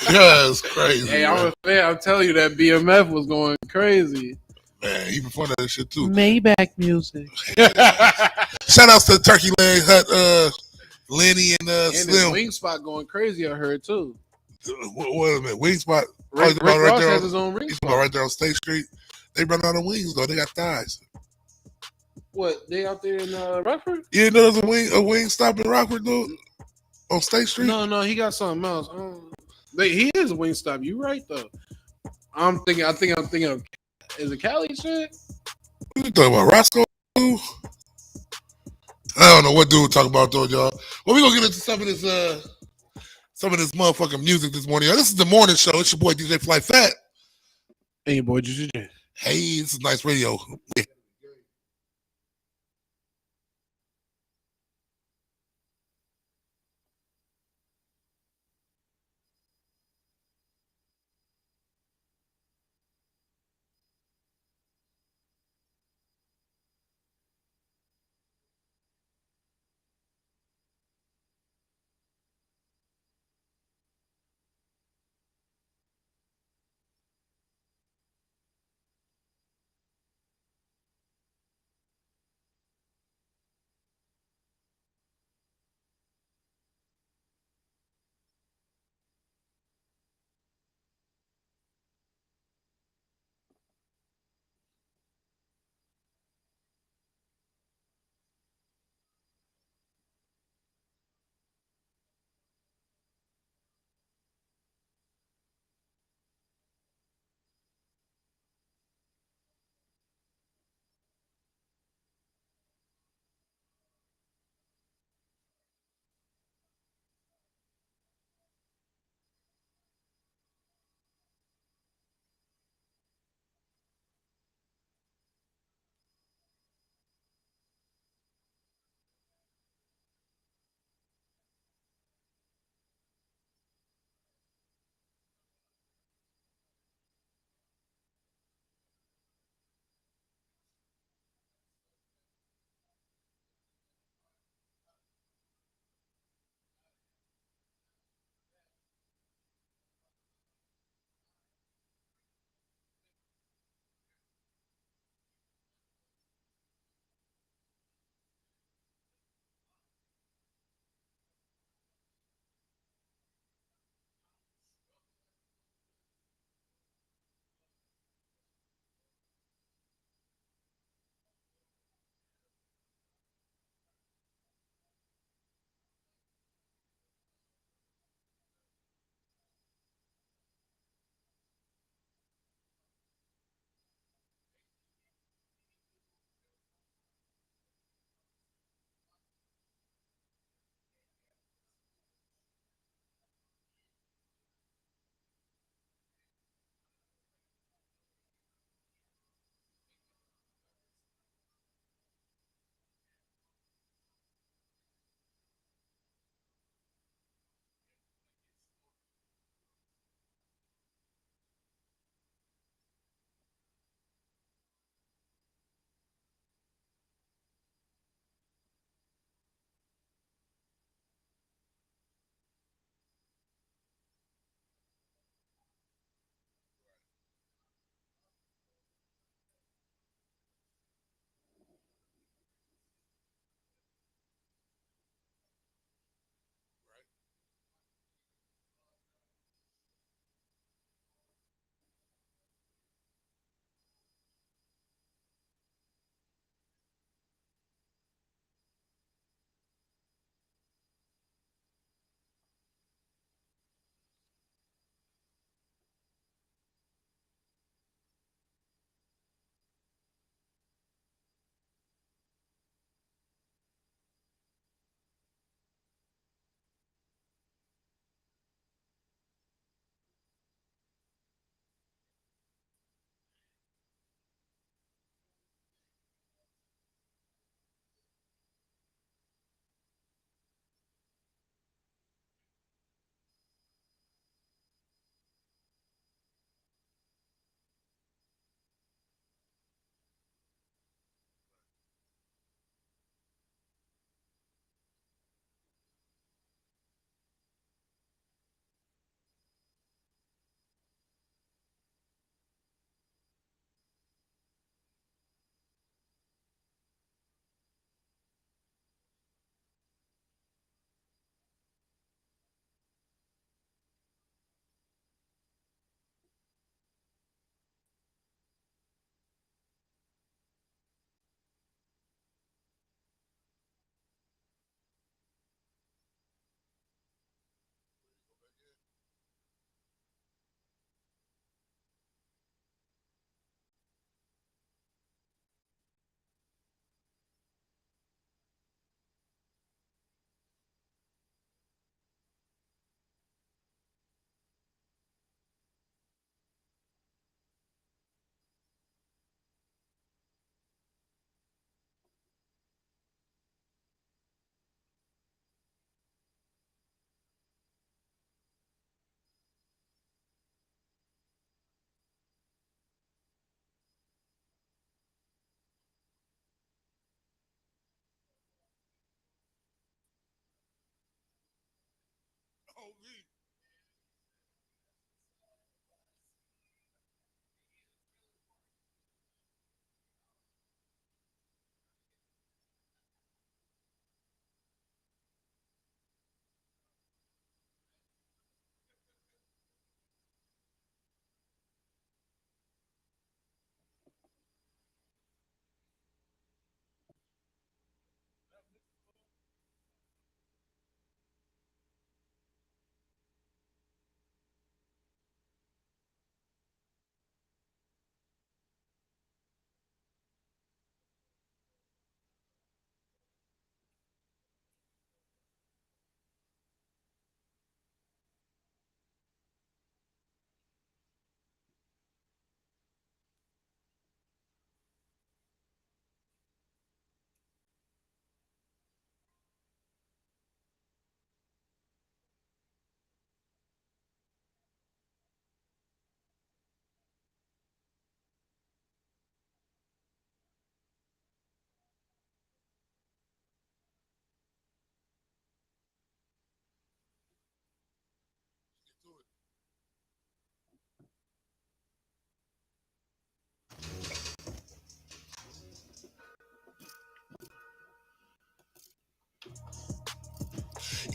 Yeah, it's crazy. Hey, man. I'm a fan. I'm telling you that BMF was going crazy. Man, he performed that shit too. Maybach music. Shout outs to Turkey Leg Hut, Lenny and Slim. Wing Spot going crazy, I heard too. Wait a minute, Wing Spot. Rick Ross has his own ring spot. Right there on State Street. They run out of wings though. They got thighs. What, they out there in Rockford? You know there's a wing stop in Rockford, dude? On State Street? No, he got something else. He is a wing stop. You right though. I'm thinking of, is it Cali shit? What you talking about, Roscoe? I don't know what dude talking about though, y'all. Well, we gonna get into some of this motherfucking music this morning. This is the morning show. It's your boy DJ Fly Fat. Hey, your boy DJ. Hey, this is Nyce Radio. Yeah.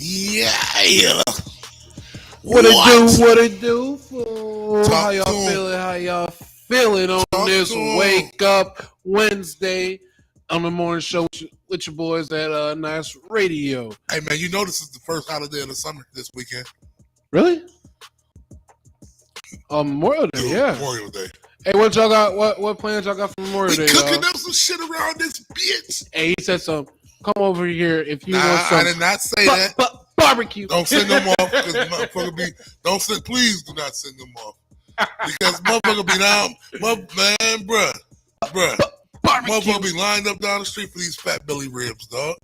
Yeah. What it do? What it do? Fool? Talk How y'all to 'em. feeling? How y'all feeling on Talk this to 'em. Wake Up Wednesday on the morning show with your boys at Nyce Radio? Hey man, you know this is the first holiday of the summer this weekend. Really? Memorial Day, Dude, yeah. Memorial Day. Hey, what y'all got? What plans y'all got for Memorial We Day? cooking Y'all? up some shit around this bitch. Hey, he said some. Come over here if you Nah, want some. I did not say that. Barbecue. Don't send them off because motherfucker be. Don't send. Please do not send them off because motherfucker be down. Man, bruh. Motherfucker be lined up down the street for these fat belly ribs, dog.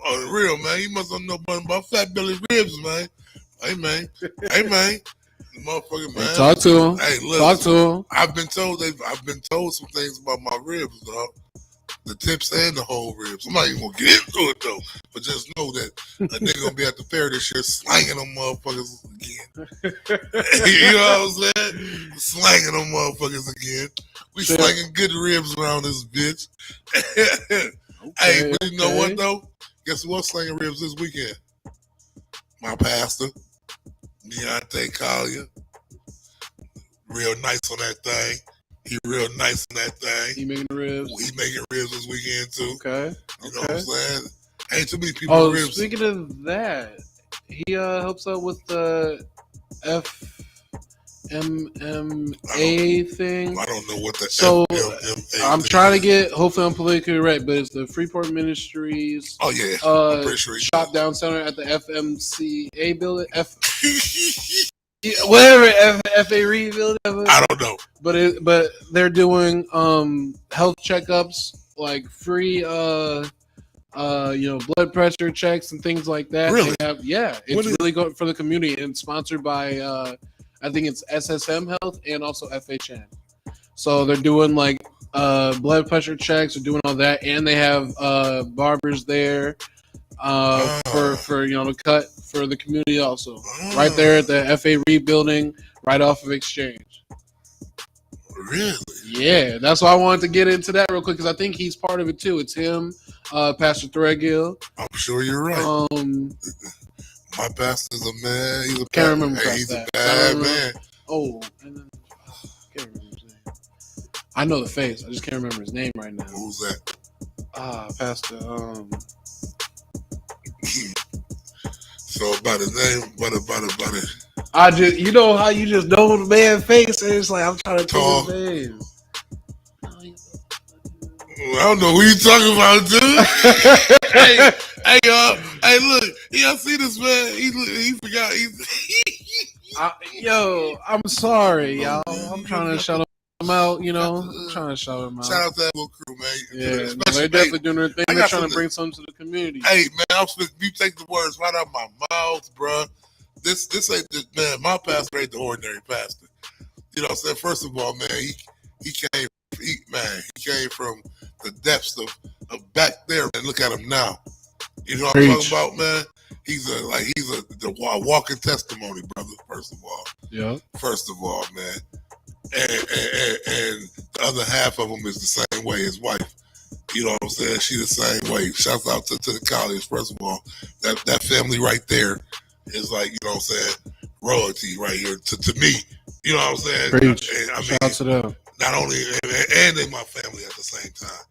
Oh, real man, you must know nothing about fat belly ribs, man. Hey man. Motherfucker, man. Hey, talk to him. Hey, listen. Talk to him. I've been told some things about my ribs, dog. The tips and the whole ribs. I'm not even gonna get into it though, but just know that a nigga gonna be at the fair this year slanging them motherfuckers again. You know what I'm saying? Slanging them motherfuckers again. We slanging good ribs around this bitch. Hey, but you know what though? Guess who else slanging ribs this weekend? My pastor, Deontay Collier. Real nice on that thing. He real nice on that thing. He making ribs. He making ribs this weekend too. Okay. You know what I'm saying? Ain't too many people. Oh, ribs. Speaking of that, he helps out with the FMMA thing. I don't know what the FMMA I'm trying to get. Hopefully, I'm politically right, but it's the Freeport Ministries. Oh yeah. I'm pretty sure shop down center at the FMCA building. Whatever FA rebuild. I don't know, but they're doing health checkups, like free blood pressure checks and things like that. Really? It's really good for the community and sponsored by I think it's SSM Health and also FHN. So they're doing like blood pressure checks, they're doing all that, and they have barbers there. For the cut for the community also. Right there at the FA rebuilding, right off of Exchange. Really? Yeah, that's why I wanted to get into that real quick because I think he's part of it too. It's him, Pastor Threadgill. I'm sure you're right. My pastor's a man. He's a can't remember. He's a bad man. Oh, and then, can't remember his name. I know the face. I just can't remember his name right now. Who's that? Pastor. So about his name, about it. I just, you know how you just know the man's face, and it's like I'm trying to think his name. I don't know who you talking about, dude. hey, y'all. Hey, look, y'all see this man? He forgot. Yo, I'm sorry, y'all. I'm trying to shout him out. You know, I'm trying to shout him out. Shout out to that little crew, man. Yeah, they're definitely doing their thing. They're trying to bring something to the community. Hey, man, you take the words right out of my mouth, bro. This ain't this man. My pastor ain't the ordinary pastor. You know what I'm saying? First of all, man, he came from the depths of back there, and look at him now. You know what I'm talking about, man? he's the walking testimony, brother. First of all, man. And the other half of him is the same way. His wife, you know what I'm saying? She the same way. Shouts out to the college. First of all, that family right there is like, you know what I'm saying, royalty right here to me. You know what I'm saying? Preach. I mean, shout out to them. Not only and in my family at the same time.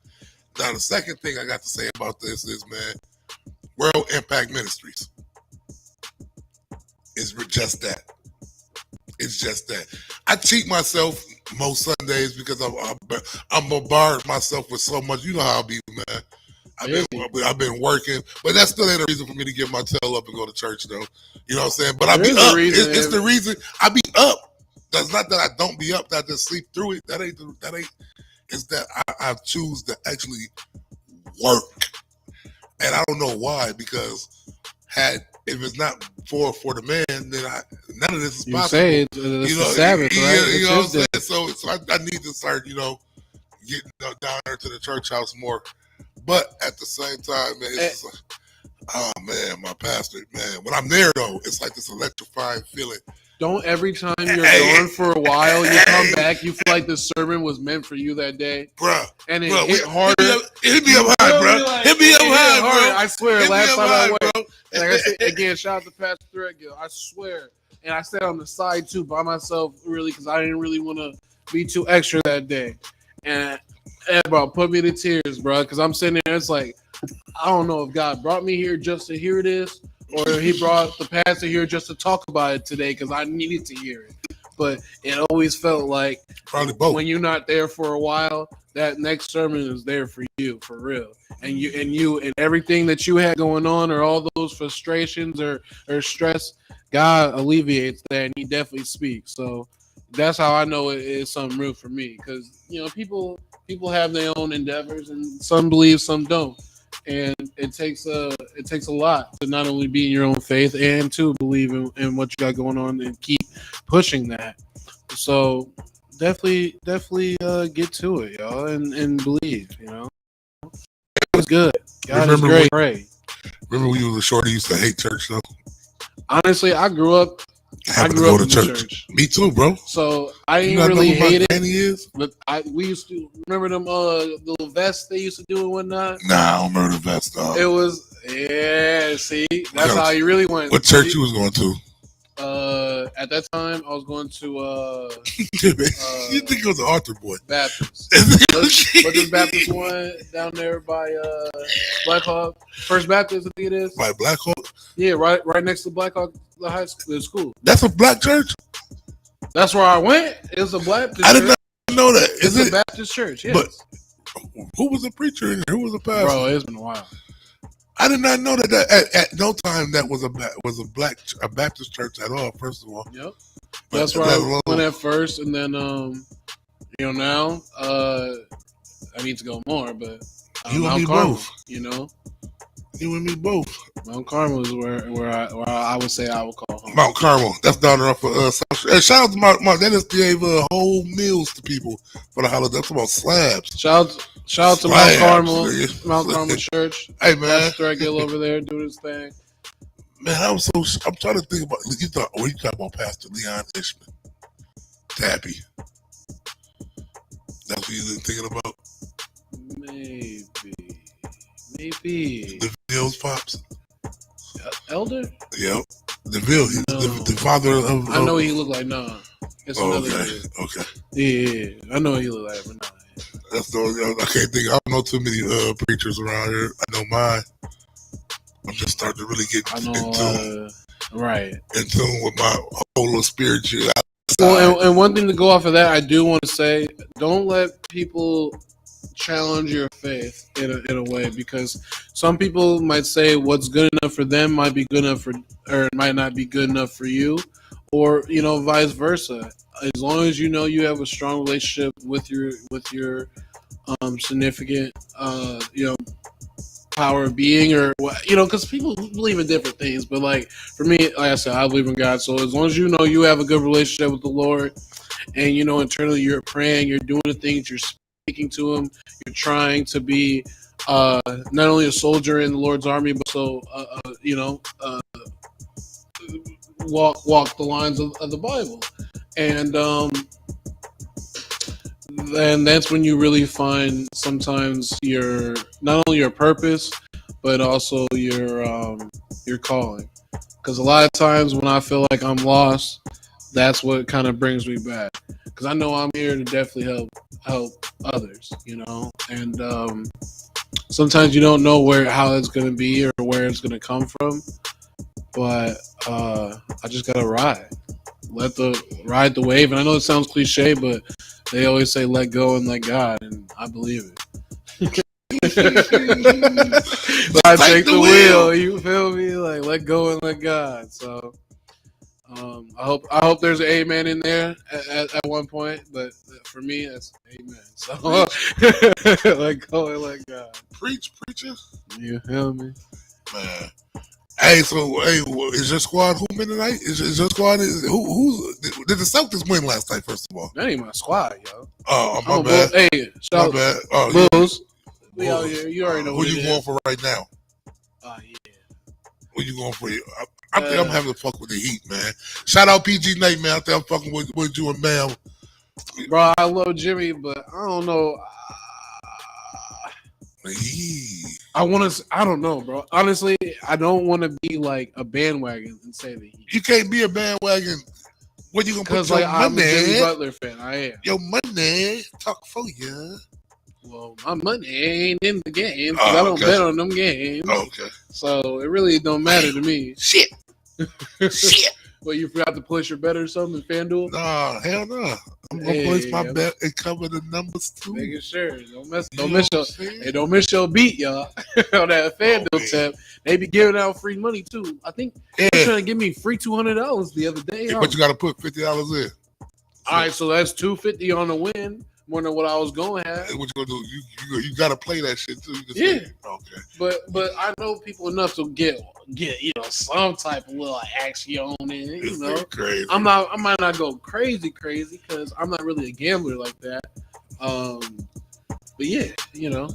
Now the second thing I got to say about this is, man, World Impact Ministries is just that. It's just that. I cheat myself most Sundays because I'm bombarding myself with so much. You know how I be, man. I've been working, but that still ain't a reason for me to get my tail up and go to church, though. You know what I'm saying? But I be up. It's the reason I be up. That's not that I don't be up. That I just sleep through it. That ain't. It's that I choose to actually work, and I don't know why. Because if it's not for the man, then none of this is possible. You say it's the Sabbath, right? You know what I'm saying? So I need to start, getting down there to the church house more. But at the same time, man, it's like, oh man, my pastor, man. When I'm there though, it's like this electrifying feeling. Don't every time you're gone for a while, you come back, you feel like the sermon was meant for you that day, bruh. And it hit harder. Hit me up high, bro. Hit me up high, bro. I swear, last time I went, like I said, again, shout out to Pastor Threadgill. I swear, and I sat on the side too by myself, really, because I didn't really want to be too extra that day, and bro, put me to tears, bro, because I'm sitting there. It's like, I don't know if God brought me here just to hear this, or he brought the pastor here just to talk about it today because I needed to hear it. But it always felt like probably both. When you're not there for a while, that next sermon is there for you, for real. And you and everything that you had going on, or all those frustrations or stress, God alleviates that, and he definitely speaks. So that's how I know it is something real for me, because people have their own endeavors, and some believe, some don't. And it takes a lot to not only be in your own faith and to believe in what you got going on and keep pushing that. So definitely get to it, y'all, and believe. It's good. God is great. Remember when you was a shorty, you used to hate church though? Honestly, I grew up to go to church. Me too, bro. So I didn't really hate it. But we used to remember them little vests they used to do and whatnot. Nah, I don't remember the vest though. It was see, that's how you really went. What church you was going to? At that time I was going to you think it was an altar boy? Baptist. But this Baptist one down there by Black Hawk, First Baptist, I think it is. By Black Hawk? Yeah, right next to Black Hawk, the high school. That's a black church? That's where I went. It was a Baptist. I did not know that. It's a Baptist church, yes. But who was a preacher in there? Who was a pastor? Bro, it's been a while. I did not know that at no time that was a Baptist church at all. First of all, yep. That's where I went at first, and then now I need to go more, but you and me Carmel, both. You and me both. Mount Carmel is where I would say I would call home. Mount Carmel. That's down there off of South. Shout out to Mount. They just gave whole meals to people for the holiday. That's about slabs. Shout out to Mount Carmel Church. Hey man, Pastor Threadgill over there doing his thing. Man, I'm trying to think about. You talk about Pastor Leon Ishman, Tappy. That's what you're thinking about. Maybe. DeVille's pops. Elder? Yep. DeVille. The father of. I know he looked like nah. It's another dude. Okay. Yeah. I know he looked like, but nah. That's I can't think. I don't know too many preachers around here. I know mine. I'm just starting to really get in tune with my whole little spirituality. Well, and one thing to go off of that, I do want to say, don't let people challenge your faith in a way, because some people might say what's good enough for them might be good enough or might not be good enough for you, or vice versa. As long as you have a strong relationship with your significant power of being, or because people believe in different things, but like for me, like I said, I believe in God. So as long as you have a good relationship with the Lord, and internally you're praying, you're doing the things, you're speaking to him, you're trying to be not only a soldier in the Lord's army, but so walk the lines of the Bible, and then that's when you really find sometimes your not only your purpose, but also your calling. Because a lot of times when I feel like I'm lost, that's what kind of brings me back. Because I know I'm here to definitely help others, and sometimes you don't know where how it's gonna be or where it's gonna come from, but I just gotta ride the wave. And I know it sounds cliche, but they always say let go and let God, and I believe it. I take the wheel. You feel me? Like let go and let God. So I hope there's an amen in there at one point, but for me, that's amen. So let go and let God. Preach, preacher. You feel me? Man. Hey, so is your squad hooping tonight? Is your squad who's did the Celtics win last night? First of all, That ain't my squad, yo. oh I'm my a bad, bull. Hey, my shout bad. Oh, Bulls. We out Bulls. here. You already know Who what you it going is. for right now? Oh yeah. Who you going for? I think I'm having to fuck with the Heat, man. Shout out PG Nate, man. I think I'm fucking with you and Bam. Bro, I love Jimmy, but I don't know. I want to. I don't know, bro. Honestly, I don't want to be like a bandwagon and say the Heat. You can't be a bandwagon. What you gonna put Because your like I'm a Jimmy money? Butler fan. I am. Your money talk for you. Well, my money ain't in the games because I Oh, don't okay. bet on them games. Oh, okay. So it really don't matter to me. Shit. Shit. Well, you forgot to push your bet or something in FanDuel? Nah, hell no. I'm gonna Hey, place my yeah. bet and cover the numbers too. Making sure. Don't miss You know what I'm saying? hey, don't miss your beat, y'all. On that FanDuel man. tab. They be giving out free money too. I think they were trying to give me free $200 the other day. Yeah, but you gotta put $50 in. All right, so that's $250 on the win, more than what I was going at. Hey, what you gonna do? You gotta play that shit too. You Yeah. Okay. But I know people enough to get some type of little action on it. You know, crazy. I might not go crazy because I'm not really a gambler like that. But yeah, yeah.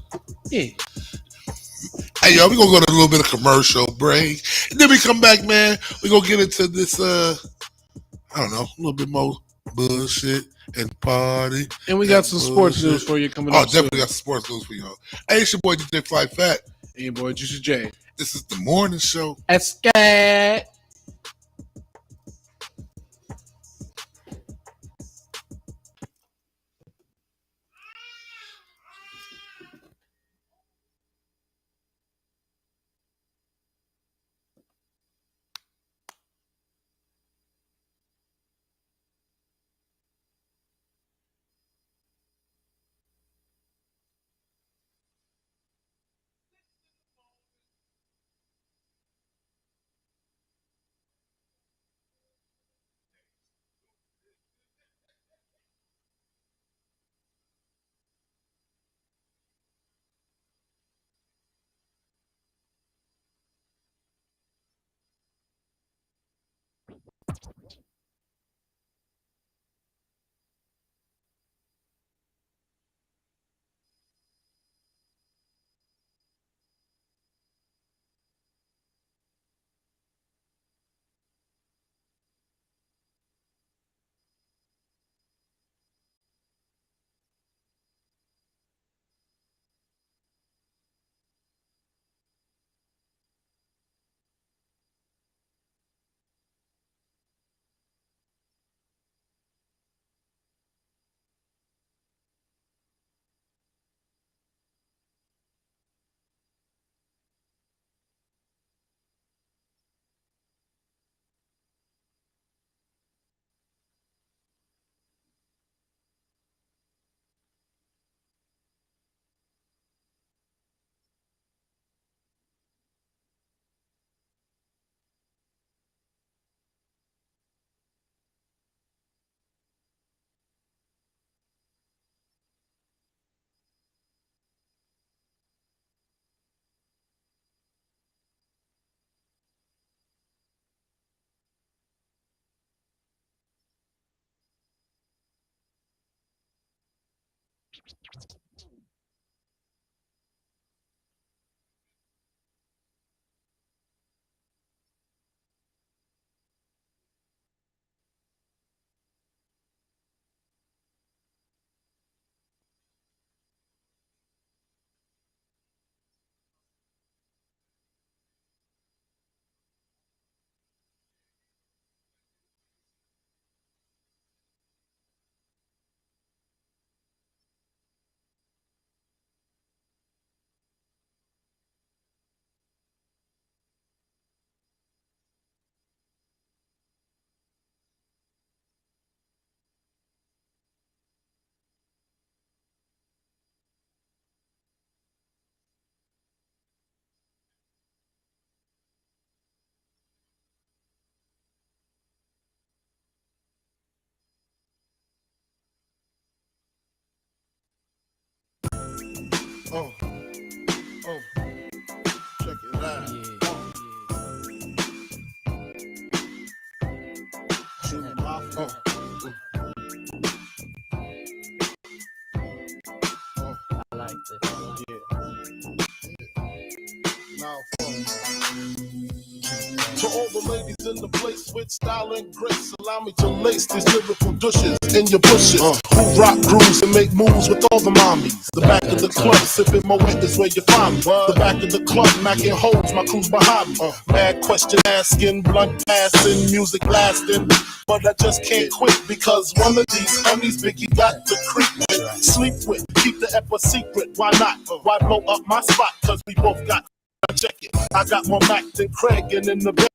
Hey, yo, we gonna go to a little bit of commercial break, and then we come back, man. We gonna get into this. I don't know, a little bit more bullshit and party. And we got some sports news for you coming up. Oh, definitely got some sports news for y'all. Hey, it's your boy DJ Fly Fat. Hey, your boy Juicy J. This is the morning show. Escape. Check it out. I like this. Now, to all the ladies in the place with style and grace, allow me to lace these lyrical douches in your bushes. Who rock grooves and make moves with all the mommies. The back of the club, sipping Moet is where you find me. The back of the club, macking holes, my crew's behind me. Mad question asking, blunt passing, music lasting. But I just can't quit because one of these honeys Biggie got to creep with, sleep with, keep the ep a secret. Why not? Why blow up my spot? Cause we both got. Check it. I got more Mac than Craig and in the bed.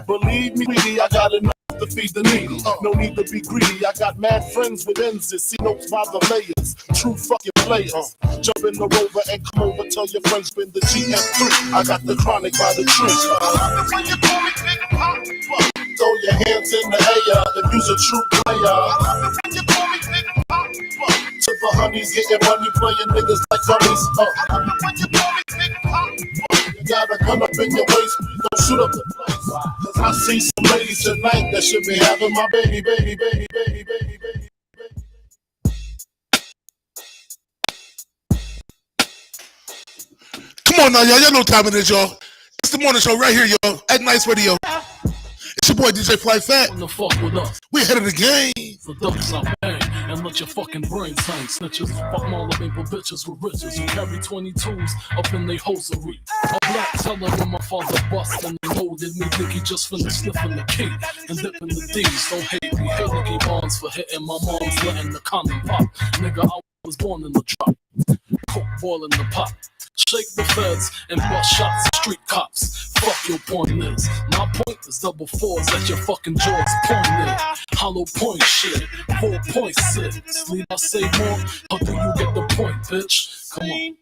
Believe me, I got enough to feed the needy. No need to be greedy. I got mad friends with Benzes. See notes by the layers. True fucking players. Jump in the Rover and come over. Tell your friends spin the GM3. I got the chronic by the tree. When you call me Big Papa, throw your hands in the air if you's a true player. When you call me Big Papa, to the honeys getting money, playing niggas like dummies. When you call me Big Papa, you got a gun up in your waist, please don't shoot up the place. Cause I see some ladies tonight that should be having my baby, baby, baby, baby, baby, baby. Come on now, y'all know what time it is, y'all. It's the morning show right here, y'all, at Nyce Radio. It's your boy DJ Fly Fat. Wanna fuck with us? We ahead of the game. So don't stop bang and let your fucking brain hang. Snitches, fuck all the maple bitches with riches who carry 22s up in they hosiery. A black teller when my father bust and they loaded me. Think he just finished sniffing the key and dipping the D's. Don't hate me, hate Nicky Bonds for hitting my mom's letting the condom pop. Nigga, I was born in the drop. Coke boiling the pot. Shake the feds and bust shots at street cops. Fuck your point is. My point is double fours at your fucking jaws pointed. Hollow point shit. 4.6. Need I say more? Or do you get the point, bitch? Come on.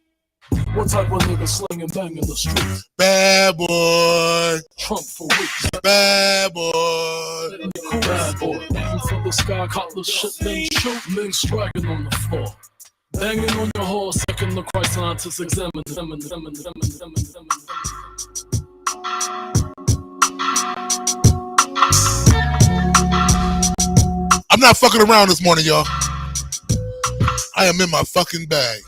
What type of nigga slinging bang in the streets? Bad boy. Trump for weeks. Bad boy. Bad boy. Aim for the sky, caught the shit, then shoot. Link striking on the floor. Banging on your horse, second the Christ scientists examine. I'm not fucking around this morning, y'all. I am in my fucking bag.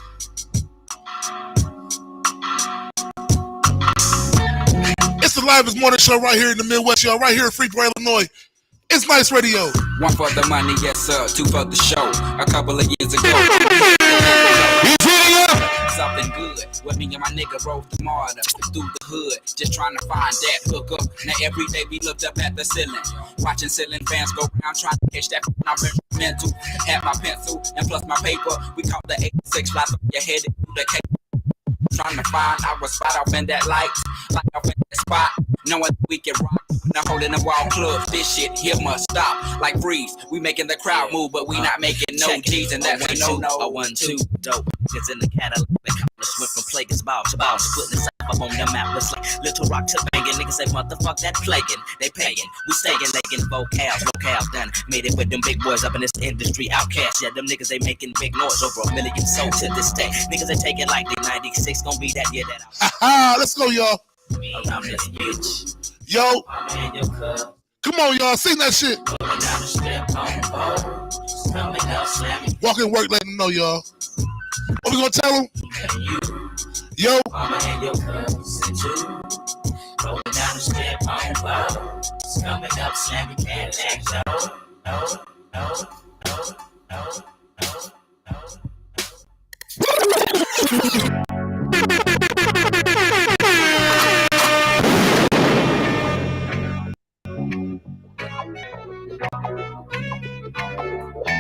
It's the livest morning show right here in the Midwest, y'all. Right here in Freeport, Illinois. It's Nyce Radio. One for the money, yes sir. Two for the show. A couple of years ago. Something good. With me and my nigga rode the martyr through the hood, just trying to find that hook up. Now every day we looked up at the ceiling, watching ceiling fans go around trying to catch that. I'm mental. Had my pencil and plus my paper. We caught the 86 fly through your head through the cake. Trying to find our spot off in that light, like off in that spot, knowing we can rock. Now holding the wall clubs, this shit here must stop. Like freeze, we making the crowd move, but we not making no G's, and that's a no. A 1-2 dope. It's in the Cadillac. The countless went from plaguers bow to bow, putting the up on the map. It's like Little Rock to banging. Niggas say motherfuck that plaguing. They paying, we staying, legging locales done. Made it with them big boys up in this industry. Outcasts, yeah, them niggas they making big noise. Over 1 million sold to this day. Niggas they taking like they 96 gonna be that year that Ha let's go, y'all. around this bitch. Yo, I'm in your cup. come on, y'all. Sing that shit. Going down the step on fold. Stomach up, slamming. Walk in work, let them know, y'all. What we gonna tell them? Yo, Mama and your cousin too. Rolling down the step on fold. Stomach up, slamming. Can't let go. No.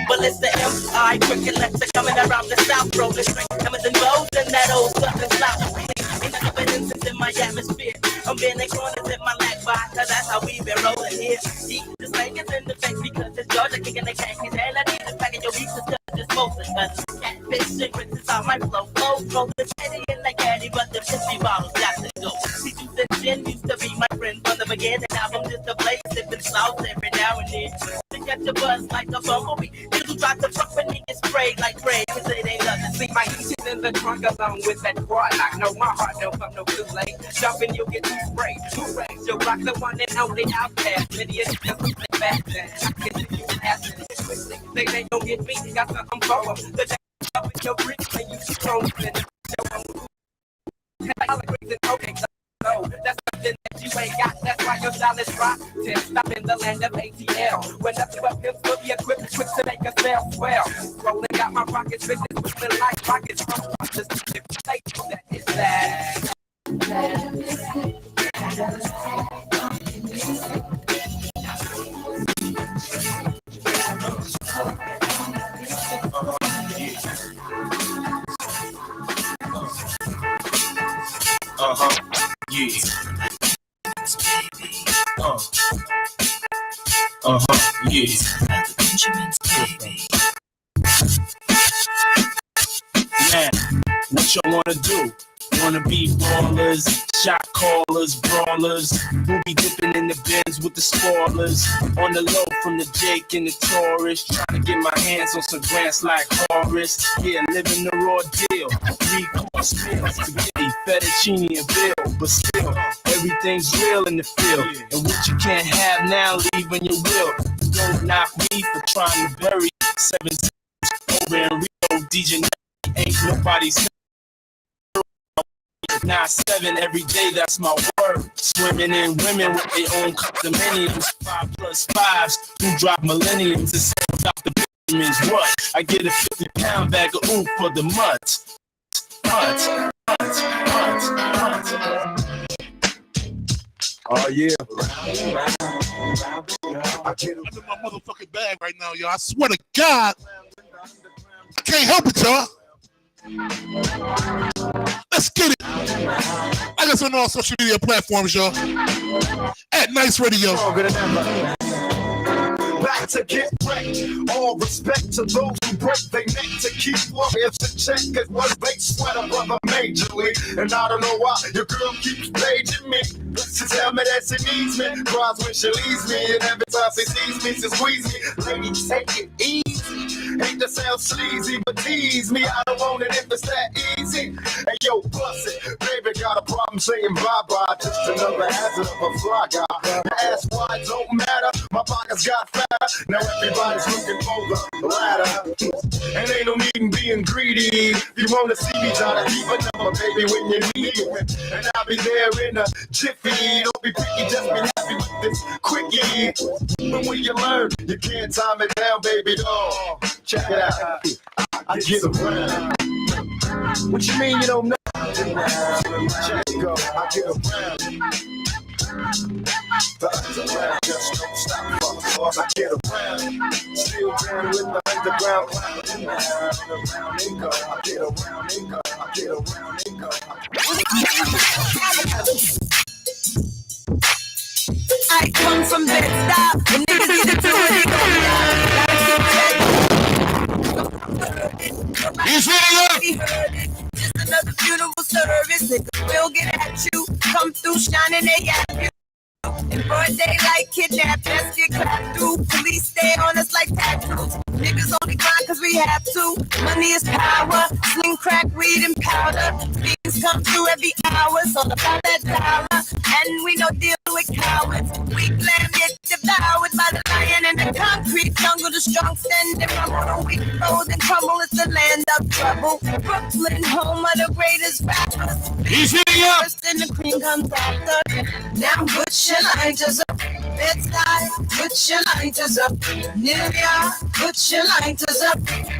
Well, it's the M.I. cricket lecture coming around the south, rolling straight coming and goes in that old southern south. Ain't no evidence in my atmosphere. I'm bending corners in my lag by, cause that's how we been rolling here. Deep the snake is in the face because it's Georgia kicking the khakis. And I need to pack in your beats to this motion. Cause catfish secrets is how my flow flows. Rolling steady in like caddy, but the 50 bottles got to go. See, juice and gin used to be my friend from the beginning. Album just a blaze, sipping sauce every now and then. To catch a buzz like a bumblebee. People try to fuck with me and spray like Craig, cause it ain't nothing. See my heat in the trunk along with that quad lock. No, my heart don't come no too late. Jumping, you'll get too sprayed. Too right, you'll rock the one and only outcast. Many of them back then. I can see you asking. They don't get me, got something for them. The day up in your reach, and you strong in the okay, so that's something that you ain't got. That's why your style is rock. Stop in the land of ATL. When up to up, will be equipped quick to make a sale swell. Rolling got my pockets filled with like rockets from just that is that. Yeah. Yeah. Man, what y'all wanna do? Wanna be ballers, shot callers, brawlers. We'll be dipping in the bins with the spoilers. On the low from the Jake and the Taurus. Trying to get my hands on some grants like Horace. Yeah, living the raw deal. 3-course meals, spaghetti, fettuccine, and bill. But still, everything's real in the field. And what you can't have now, leave when you will. Don't knock me for trying to bury 7 over in Rio. DJ ain't nobody's 9-7 every day, that's my word. Swimming in women with their own condominiums. 5+5s who drop millenniums and sell Dr. Benjamin's what? I get a 50-pound bag of ooh for the mutts. Oh yeah. I'm in my motherfucking bag right now, y'all. I swear to God. I can't help it, y'all. Let's get it. I guess on all social media platforms, y'all. At Nyce Radio. Back to get wrecked. All respect to those who break their neck to keep warriors in check. Cause what they sweat a brother majorly. And I don't know why your girl keeps paging me. She tell me that she needs me. Cries when she leaves me. And every time she sees me, she squeeze me. Lady, take it easy. Hate to sound sleazy, but tease me. I don't want it if it's that easy. Hey yo, bust it. Baby got a problem saying bye-bye. Just another hazard of a fly guy. The ass wide don't matter. My pockets got fat. Now everybody's looking for the ladder. And ain't no need in being greedy. If you wanna see me, try to keep a number, baby, when you need it. And I'll be there in a jiffy. Don't be picky, just be happy with this quickie. But when you learn, you can't time it down, baby doll. Check it out. I get around. What you mean you don't know? Check it go. I get around. The underground just don't stop. I get around. Still down with the underground. Around and go. I get around and go. I get around and go. I come from Bed-Stuy. The niggas get to do what they Just another funeral service. Niggas will get at you. Come through shining, they at you. In broad daylight, kidnap, let's get clapped through. Police stay on us like tattoos. Niggas only grind cause we have to. Money is power. Sling, crack, weed, and powder. Things come through every hour. It's all about that dollar. And we no deal with cowards. Weak land get devoured by the lion in the concrete jungle. The strong stand and rumble. The weak fold and crumble. It's the land of trouble. Brooklyn, home of the greatest rappers. First and the cream comes after. Now put your lighters up. Bed-Stuy, put your lighters up. New York, put your lighters up.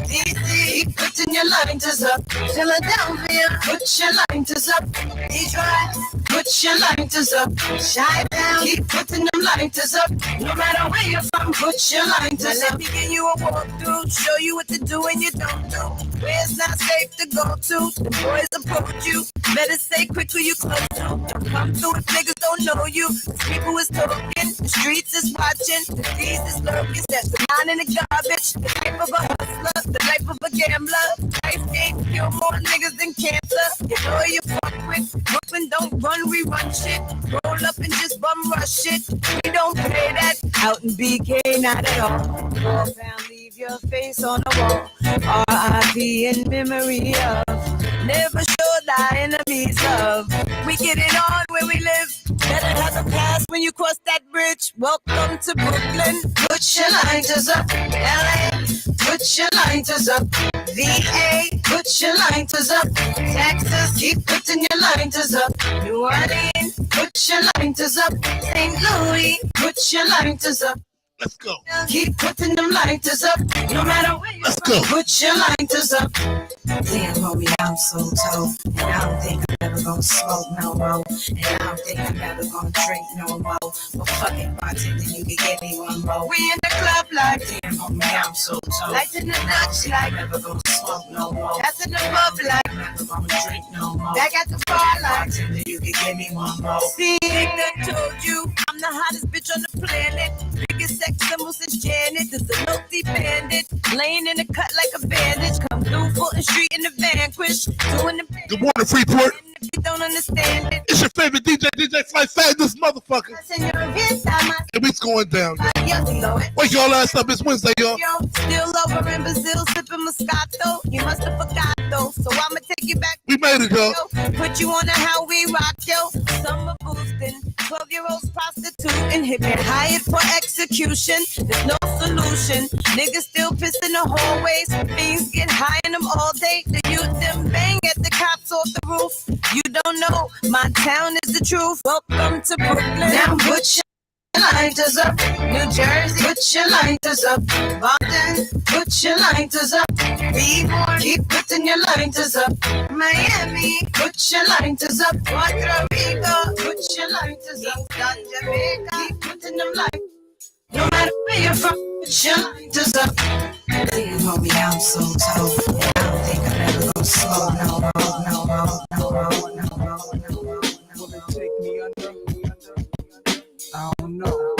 DC, putting your lighters up. Philadelphia, put your lighters up. Detroit, put your lighters up. Chi-Town, keep putting them lighters up. No matter where you're from, put your lighters up. Let me give you a walkthrough, show you what to do and you don't do. Where it's not safe to go to. The boys approach you. Better stay quick who you close to. Don't come through if niggas don't know you. People is talking, the streets is watching, the D's is lurking. That's the line in the garbage. The life of a hustler, the life of a gambler. Life ain't kill more niggas than cancer. You know who you fuck with. Brooklyn don't run, we run shit. Roll up and just bum rush it. We don't play that. Out in BK, not at all. Fall down, leave your face on the wall. R.I.P. in memory of Never show thy enemies love. We get it on where we live. Better have a pass when you cross that bridge. Welcome to Brooklyn. Put your lighters up. LA, put your lighters up. VA, put your lighters up. Texas, keep putting your lighters up. New Orleans, put your lighters up. St. Louis, put your lighters up. Let's go. Keep putting them lighters up. No matter where you're from, put your lighters up. Damn, homie, I'm so tough. And I don't think I'm ever gonna smoke no more. And I don't think I'm ever gonna drink no more. Well, fuck it, bartender, you can give me one more. We in the club like, damn, homie, I'm so tough. Lights in the Dutch like, never gonna smoke no more. That's in the pub like, never gonna drink no more. Back at the bar like, bartender, you can give me one more. See, I told you, I'm the hottest bitch on the planet. Biggest sex symbol since Janet. There's a multi bandit, laying in the cut like a bandage. Come through Fulton Street in the Vanquish, doing the Good morning, Freeport. if you don't understand it. It's your favorite DJ Fly Fat, this motherfucker. And we's going down. Wake y'all ass up, it's Wednesday, y'all. Still over in Brazil, sipping Moscato. You must have forgot though, so I'ma take you back. We made it, y'all. Put you on a how we rock, yo. Summer boosting, 12-year-olds prostituting, hit me hired for execution. There's no solution. Niggas still piss in the hallways. Fiends get high in them all day. The youth them bang at the cops off the roof. You don't know, my town is the truth. Welcome to Brooklyn. Now put your lighters up. New Jersey, put your lighters up. Boston, put your lighters up. Be-more, keep putting your lighters up. Miami, put your lighters up. Puerto Rico, put your lighters up. Jamaica, keep putting them lighters. No matter where you're from, put your lighters up. Damn, homie, I'm so tough. I don't think I'm ever gonna slow no more. Will it take me under? I don't know.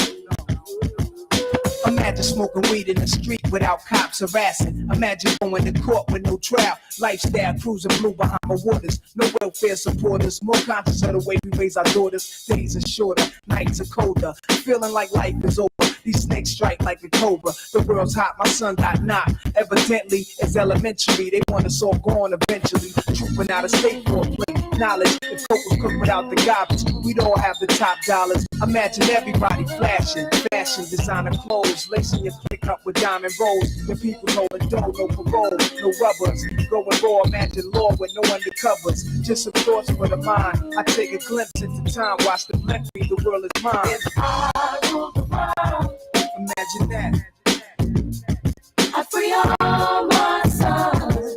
Imagine smoking weed in the street without cops harassing. Imagine going to court with no trial. Lifestyle cruising blue behind my waters. No welfare supporters. More conscious of the way we raise our daughters. Days are shorter, nights are colder. Feeling like life is over. These snakes strike like a cobra. The world's hot, my son got knocked. Evidently, it's elementary. They want us all gone eventually. Trooping out of state for a plate. Knowledge, if coke was cooked without the garbage, we'd all have the top dollars. Imagine everybody flashing. Fashion, designer clothes. Lacing your click up with diamond rolls. The people holding dough, no parole, no rubbers. Going raw, imagine law with no undercovers. Just some thoughts for the mind. I take a glimpse into time, watch the blink me, the world is mine. If I rule the world, imagine that. I free all my sons.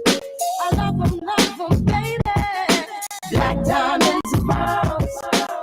I love them, baby. Black diamonds and pearls.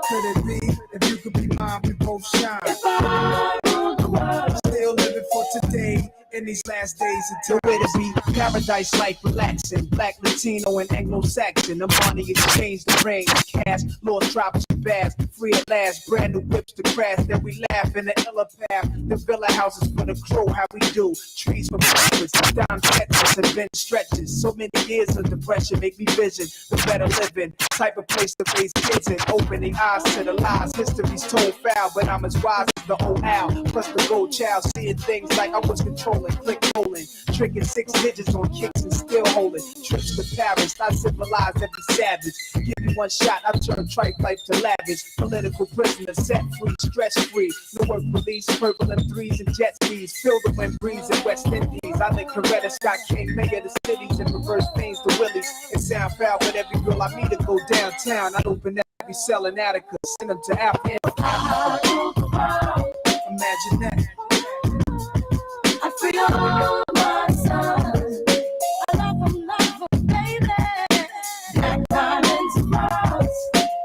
Could it be, if you could be mine, we both shine. If I rule the world, still living for today. In these last days until where to be paradise life relaxing. Black, Latino, and Anglo-Saxon. The money exchange, the rain, cash, lost drops and baths. Free at last, brand new whips to crash. Then we laugh in the illa path. The villa houses for the crew, how we do. Trees for breakfast, down catches and bench stretches. So many years of depression make me vision the better living. Type of place to raise kids in. Opening eyes to the lies. History's told foul, but I'm as wise as the old owl. Plus the gold child, seeing things like I was controlling. Click rolling, tricking 6 digits on kicks and still holding. Trips to Paris, I civilize every savage. Give me one shot, I turn trite life to lavish. Political prisoner, set free, stress free. No work release, purple M3s and jet skis. Feel the wind breeze in West Indies. I think Coretta Scott King, mayor of the cities, and reverse pains to Willies. It sound foul, but every girl I meet to go downtown. I'd open every cell in Attica, send them to Africa. Imagine that. I free all my sons. I love them, baby. Black diamonds and pearls.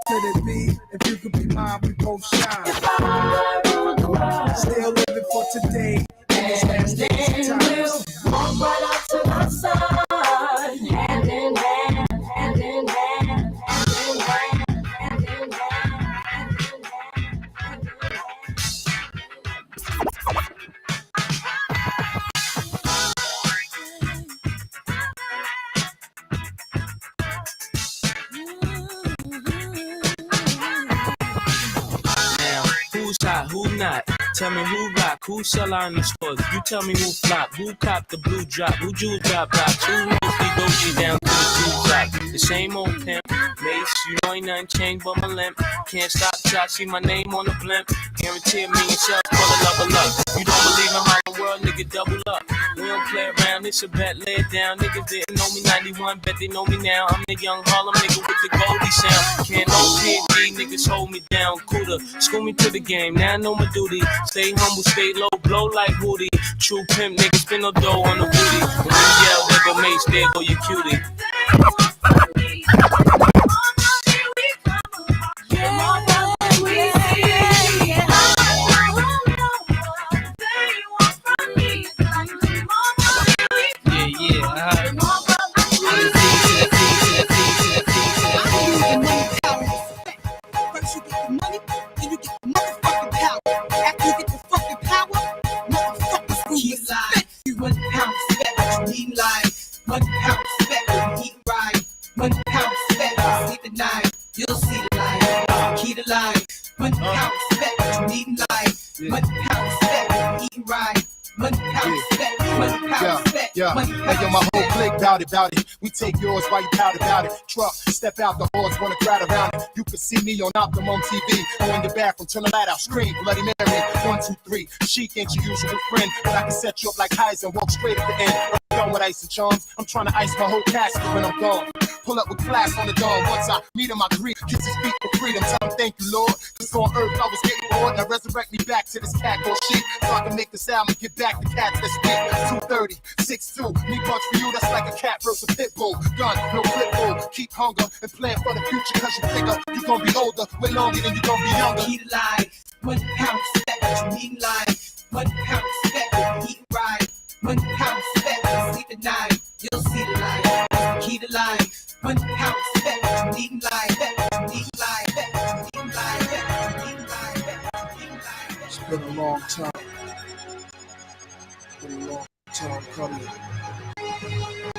Could it be, if you could be mine, we both shine. If I rule the world, still living for today. and then we'll walk right up to my son. Hand in hand, hand in hand, hand in hand, hand in hand, hand in hand, hand in hand. Who's hot, who not? Tell me who rock, who sell out in the stores. You tell me who flop, who cop the blue drop, who jewel drop box, who knows Doji down to the two top. The same old pimp. Mace, you know ain't nothing changed but my limp. Can't stop till I see my name on the blimp. Guarantee a million shells for the level up. You don't believe in Harlem World, nigga, double up. We don't play around, it's a bet, lay it down. Niggas didn't know me 91, bet they know me now. I'm the young Harlem nigga with the Goldie sound. Can't no PD, niggas hold me down. Cooler, school me to the game, now I know my duty. Stay humble, stay low, blow like Woody. True pimp, niggas spin no dough on the booty. When you yell, there go Mace, there go your cutie. About it. We take yours while you pout about it. Truck, step out, the horse wanna crowd around it. You can see me on Optimum TV. Go in the bathroom, turn the light out, scream, Bloody Mary. 1, 2, 3. Chic ain't your usual friend, but I can set you up like Heisen and walk straight at the end. I'm done with ice and charms. I'm trying to ice my whole casket when I'm gone. Pull up with class on the dawn. Once I meet him, I greet, kiss his feet for freedom. Tell him thank you, Lord. Cause on earth I was getting bored. Now resurrect me back to this cat called sheep. So I can make this album and get back to cats this week. 2:30, 6'2". Me bucks for you, that's like a cat versus a pit bull. Gun, no flip bull. Keep hunger and plan for the future. Cause you figure you gon' be older way longer than you gon' be younger. Keep alive, 1 pound step, you need life. 1 pound step, eat right. 1 pound step, sleep at night. You'll see the light. Keep alive, 1 pound step, you need life. You need life. You need life. You need life. It's been a long time. It's been a long time coming.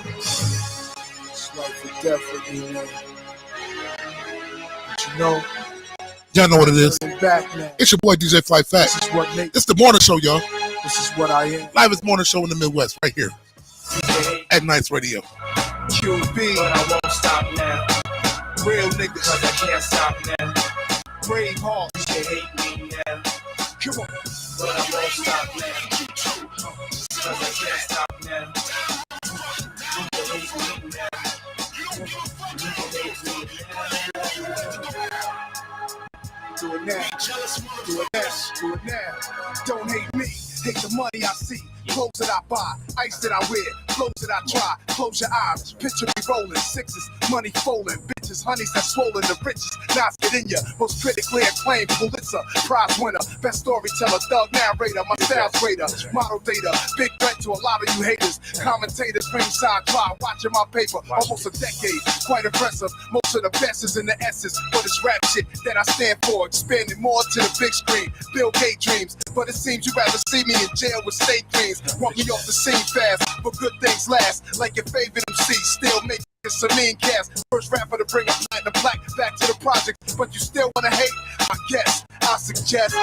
It's life or death for me, man. But you know, y'all know what it is. Back now. It's your boy DJ Fly Fat. This is what makes. It's the morning show, y'all. This is what I am. Livest morning show in the Midwest, right here at Nyce Radio. QB, but I won't stop now. Real niggas, cause I can't stop now. Brave heart, you can hate me now. Come on, but I won't stop now. Cause I can't stop now. You can hate me now. You can hate me now. Do it now, do it now, do it now. Don't hate me, hate the money I see. Clothes that I buy, ice that I wear, clothes that I try. Close your eyes, picture me rolling, sixes, money folding, bitches, honeys that swollen, the richest. Nyce get in ya, most critically acclaimed Pulitzer Prize winner, best storyteller, thug narrator, my style's greater, model data, big threat to a lot of you haters. Commentators, ringside try, watching my paper, almost a decade, quite impressive. Most of the best is in the essence, but it's rap shit that I stand for, expanding more to the big screen. Bill Gates dreams, but it seems you'd rather see me in jail with state dreams. Want me off the scene fast, but good things last. Like your favorite MC, still making some mean cast. First rapper to bring a platinum plaque back to the project, but you still wanna hate? I guess I suggest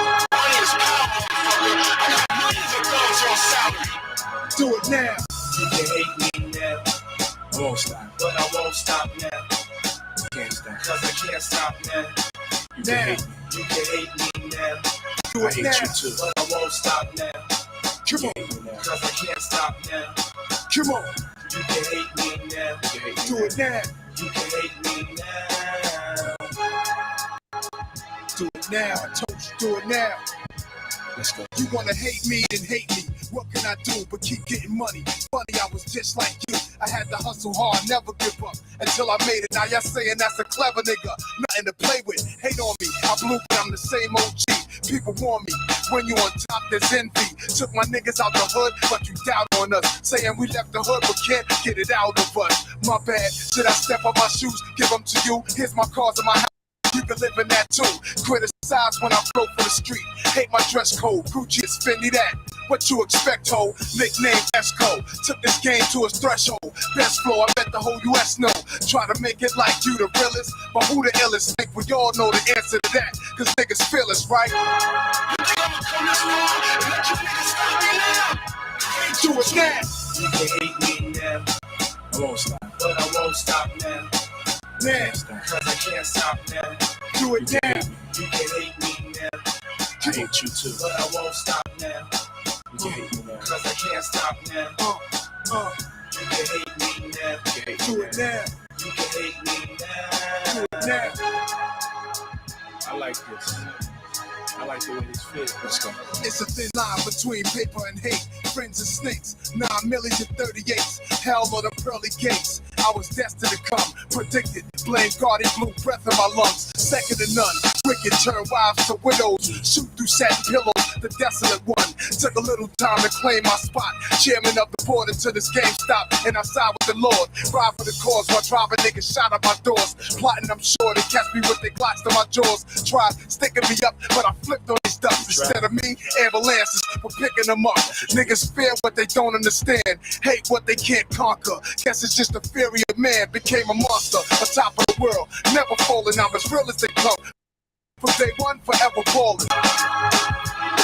do it now. You can hate me now. I won't stop, but I won't stop now. Can't stop, cause I can't stop now. Now you can hate me now. Do it now, you but I won't stop now. Come on, cause I can't stop now. Come on, you can hate me now. Do it now, you can hate me now. Do it now, I told you, do it now. Let's go. You wanna hate me, then hate me. What can I do but keep getting money? Funny, I was just like you. I had to hustle hard, never give up until I made it. Now y'all saying that's a clever nigga, nothing to play with. Hate on me, I blew, but I'm the same OG. People warn me, when you on top, there's envy. Took my niggas out the hood, but you doubt on us. Saying we left the hood, but can't get it out of us. My bad, should I step on my shoes, give them to you? Here's my cards in my house. You can live in that too. Criticize when I flow for the street. Hate my dress code. Gucci is Fendi that. What you expect, ho? Nickname Esco. Took this game to its threshold. Best flow, I bet the whole US know. Try to make it like you the realest, but who the illest? Think we all know the answer to that. Cause niggas feel us, right? You think I'ma come this long and let you niggas stop me now? Do it now. You can hate me now. I won't stop. But I won't stop now. Now, Cause I can't stop now. do it now. You can hate me now. I hate you too. But I won't stop now. You can hate me now. Cause I can't stop now. You can hate me now. Do it now. You can hate me now. Do it now. I like this. I like the way this fits. Let's go. It's a thin line between paper and hate. Friends and snakes, 9 million 38s. Hell or the pearly gates. I was destined to come, predicted. Blame God, he blew breath in my lungs. Second to none. Wicked turn wives to widows. Shoot through satin pillows. The desolate one. Took a little time to claim my spot. Chairman of the board until this game stopped. And I side with the Lord. Ride for the cause while driving niggas shot at my doors. Plotting, I'm sure they catch me with their glocks to my jaws. Tried sticking me up, but I flipped on these ducks. Instead of me, ambulances were picking them up. Niggas fear what they don't understand. Hate what they can't conquer. Guess it's just the fury of man. Became a monster on top of the world. Never falling, I'm as real as they come. From day one, forever falling.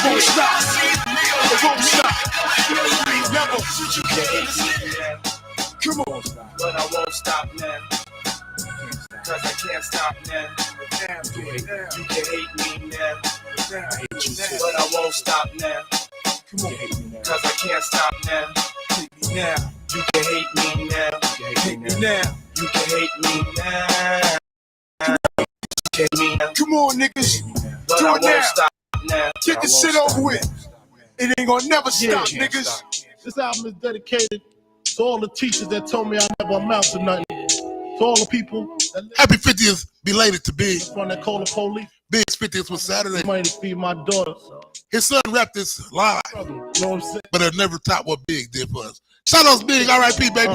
Won't stop. Won't stop. Never. You can hate me now. Come on. But I won't stop now. Cause I can't stop now. You can hate me now. I hate you too. But I won't stop now. Come on. Cause I can't stop now. Hate me now. You can hate me now. Hate me now. You can hate me now. You can hate me now. Come on, niggas. But Do I it won't now. stop now. Get this shit over with. It ain't gonna never stop, niggas. This album is dedicated to all the teachers that told me I never amount to nothing. To all the people that Happy 50th belated to Big. on that call the police, Big's 50th was Saturday. money to feed my daughter. His son rapped this live, You know what I'm saying? but it never topped what Big did for us. Shout outs Big, R.I.P. baby.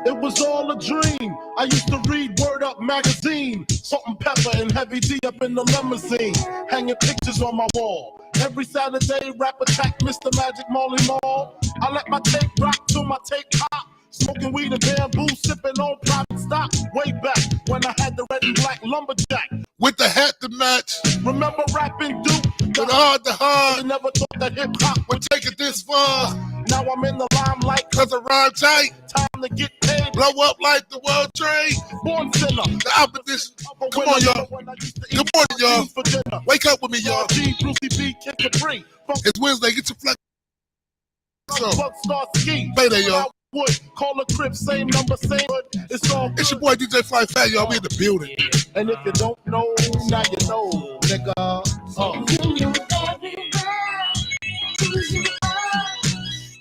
It was all a dream. I used to read Word Up magazine. Salt and Pepper and Heavy D up in the limousine. Hanging pictures on my wall. Every Saturday, rap attack Mr. Magic Molly Mall. I let my tape rock till my tape pop. Smoking weed and bamboo, sipping on private stock. Way back when I had the red and black lumberjack. With the hat to match, Remember rapping Duke? with hard to I hard, never thought that hip hop we're would. taking this far, Now I'm in the limelight. cause I rhyme tight, Time to get paid. blow up like the World Trade, Born sinner. the opposition. Come on, y'all. Good morning, y'all. For dinner. Wake up with me, y'all. G, Brucey B, Kid Capri. From It's Wednesday, get your flex. So, Buckstar Ski. play that, y'all. Wood. Call a crib, same number, same hood. It's all It's your good. boy DJ Fly Fat, y'all. We in the building. And if you don't know, now you know, nigga.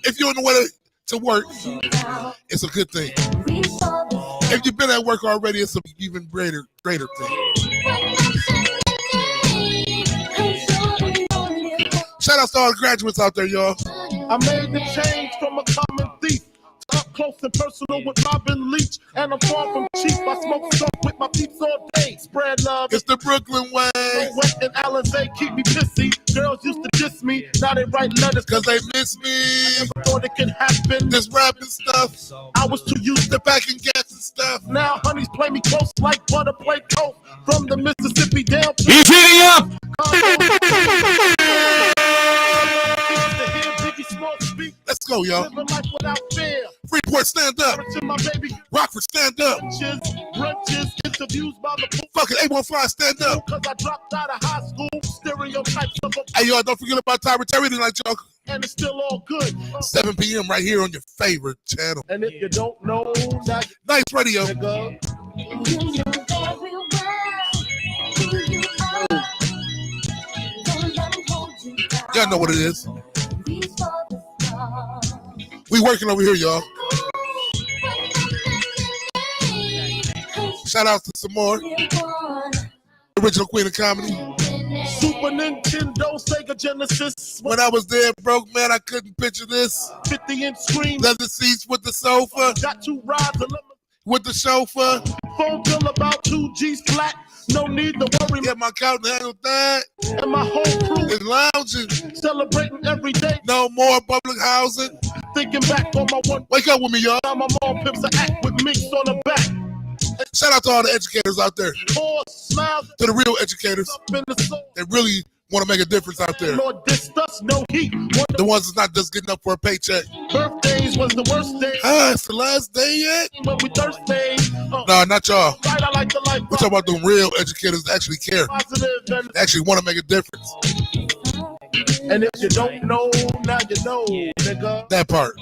If you're on the way to work, it's a good thing. If you've been at work already, it's an even greater thing. Shout out to all the graduates out there, y'all. I made the change from a common thief to up close and personal with Robin Leach. And I'm far from cheap. I smoke stuff with my peeps all day. Spread love. It's the Brooklyn way, Wet and Alizé keep me pissy. Girls used to diss me. Now they write letters cause they miss me. never thought it could happen. This rapping stuff, I was too used the to. packing gas and stuff. Now honeys play me close like butter play coke. From the Mississippi down to He's heating up. Let's go, y'all. Living life without fear. Freeport, stand up. To my baby Rockford, stand up. brunches, interviews by the pool. Fuck it, A15, stand up. Cause I dropped out of high school. Stereotypes of a Hey, y'all, don't forget about Tyra Terry tonight, y'all. and it's still all good. 7 p.m. right here on your favorite channel. And if you don't know that, Nice radio. nigga, Y'all know what it is. We working over here, y'all. Shout out to some more. Original Queen of Comedy. Super Nintendo, Sega Genesis, When I was there broke, man, I couldn't picture this. 50-inch screen. Leather seats with the sofa, Got 2 rides, a with the chauffeur. phone bill about 2 G's flat. No need to worry. Get my couch and handle that. And my whole crew And lounging. celebrating every day. No more public housing. Thinking back on my one Wake up with me, y'all. time my mom pimps an act with minks on the back. Shout out to all the educators out there. Pause, smiles To the real educators up in the soul. that really want to make a difference out there. Lord dissed us, no heat. The ones that's not just getting up for a paycheck. Birthdays was the worst day. It's the last day yet? When we thirsty. Nah, not y'all. Right, I like the life. We're talking about the real educators that actually care. Positive They actually want to make a difference. And if you don't know, now you know, nigga. That part.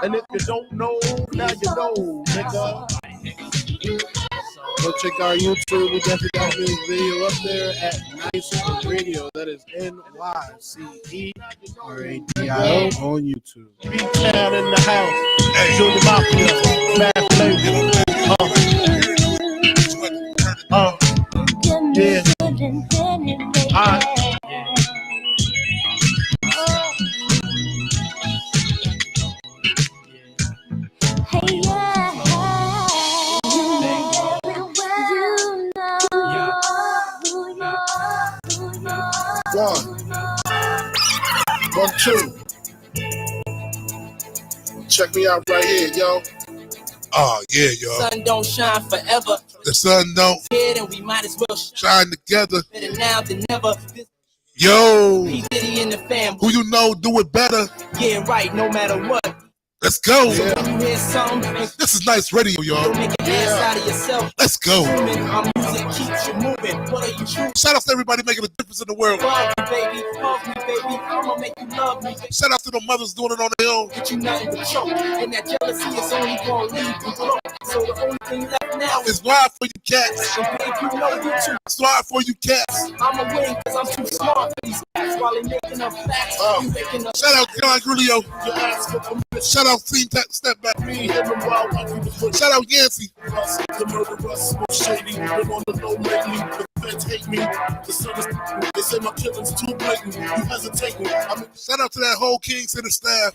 And if you don't know, now you know, nigga. Go check our YouTube. We definitely got this video up there at Nyce Radio. That is NYCERADIO on YouTube. B-Town in the house. Hey, Junior Mafia, Mad Flavor. Yeah. One, two. Check me out right here, yo. Oh, yeah, yo. Sun don't shine forever. The sun don't And we might as well shine together. better now than never. Yo. P. Diddy in the fam. Who you know do it better. Yeah, right, no matter what. Let's go. So when you hear something, This is Nyce Radio, y'all. make an ass out of yourself. Let's go. Our music keeps you moving. What are you choosing? Shout out to everybody making a difference in the world. Love me, baby. Love me, baby. I'ma make you love me. Shout out to the mothers doing it on their own. Get you nothing but choke. And that jealousy is only gonna leave you broke. So the only thing left now It's live for you cats. and babe, you know you too. It's live for you cats. I'ma win cause I'm too smart for these cats. While they making up facts, you making up. Shout out John Grulio. You ask for permission. Shout out Team Step Back. Me, him, and Wild Wifey was with Shout out Yancey. us. The murderers, smoke shady. Been on the low lately. The feds hate me. The sun is. They say my killing's too blatant. You hesitating. I'm Shout out to that whole King Center staff.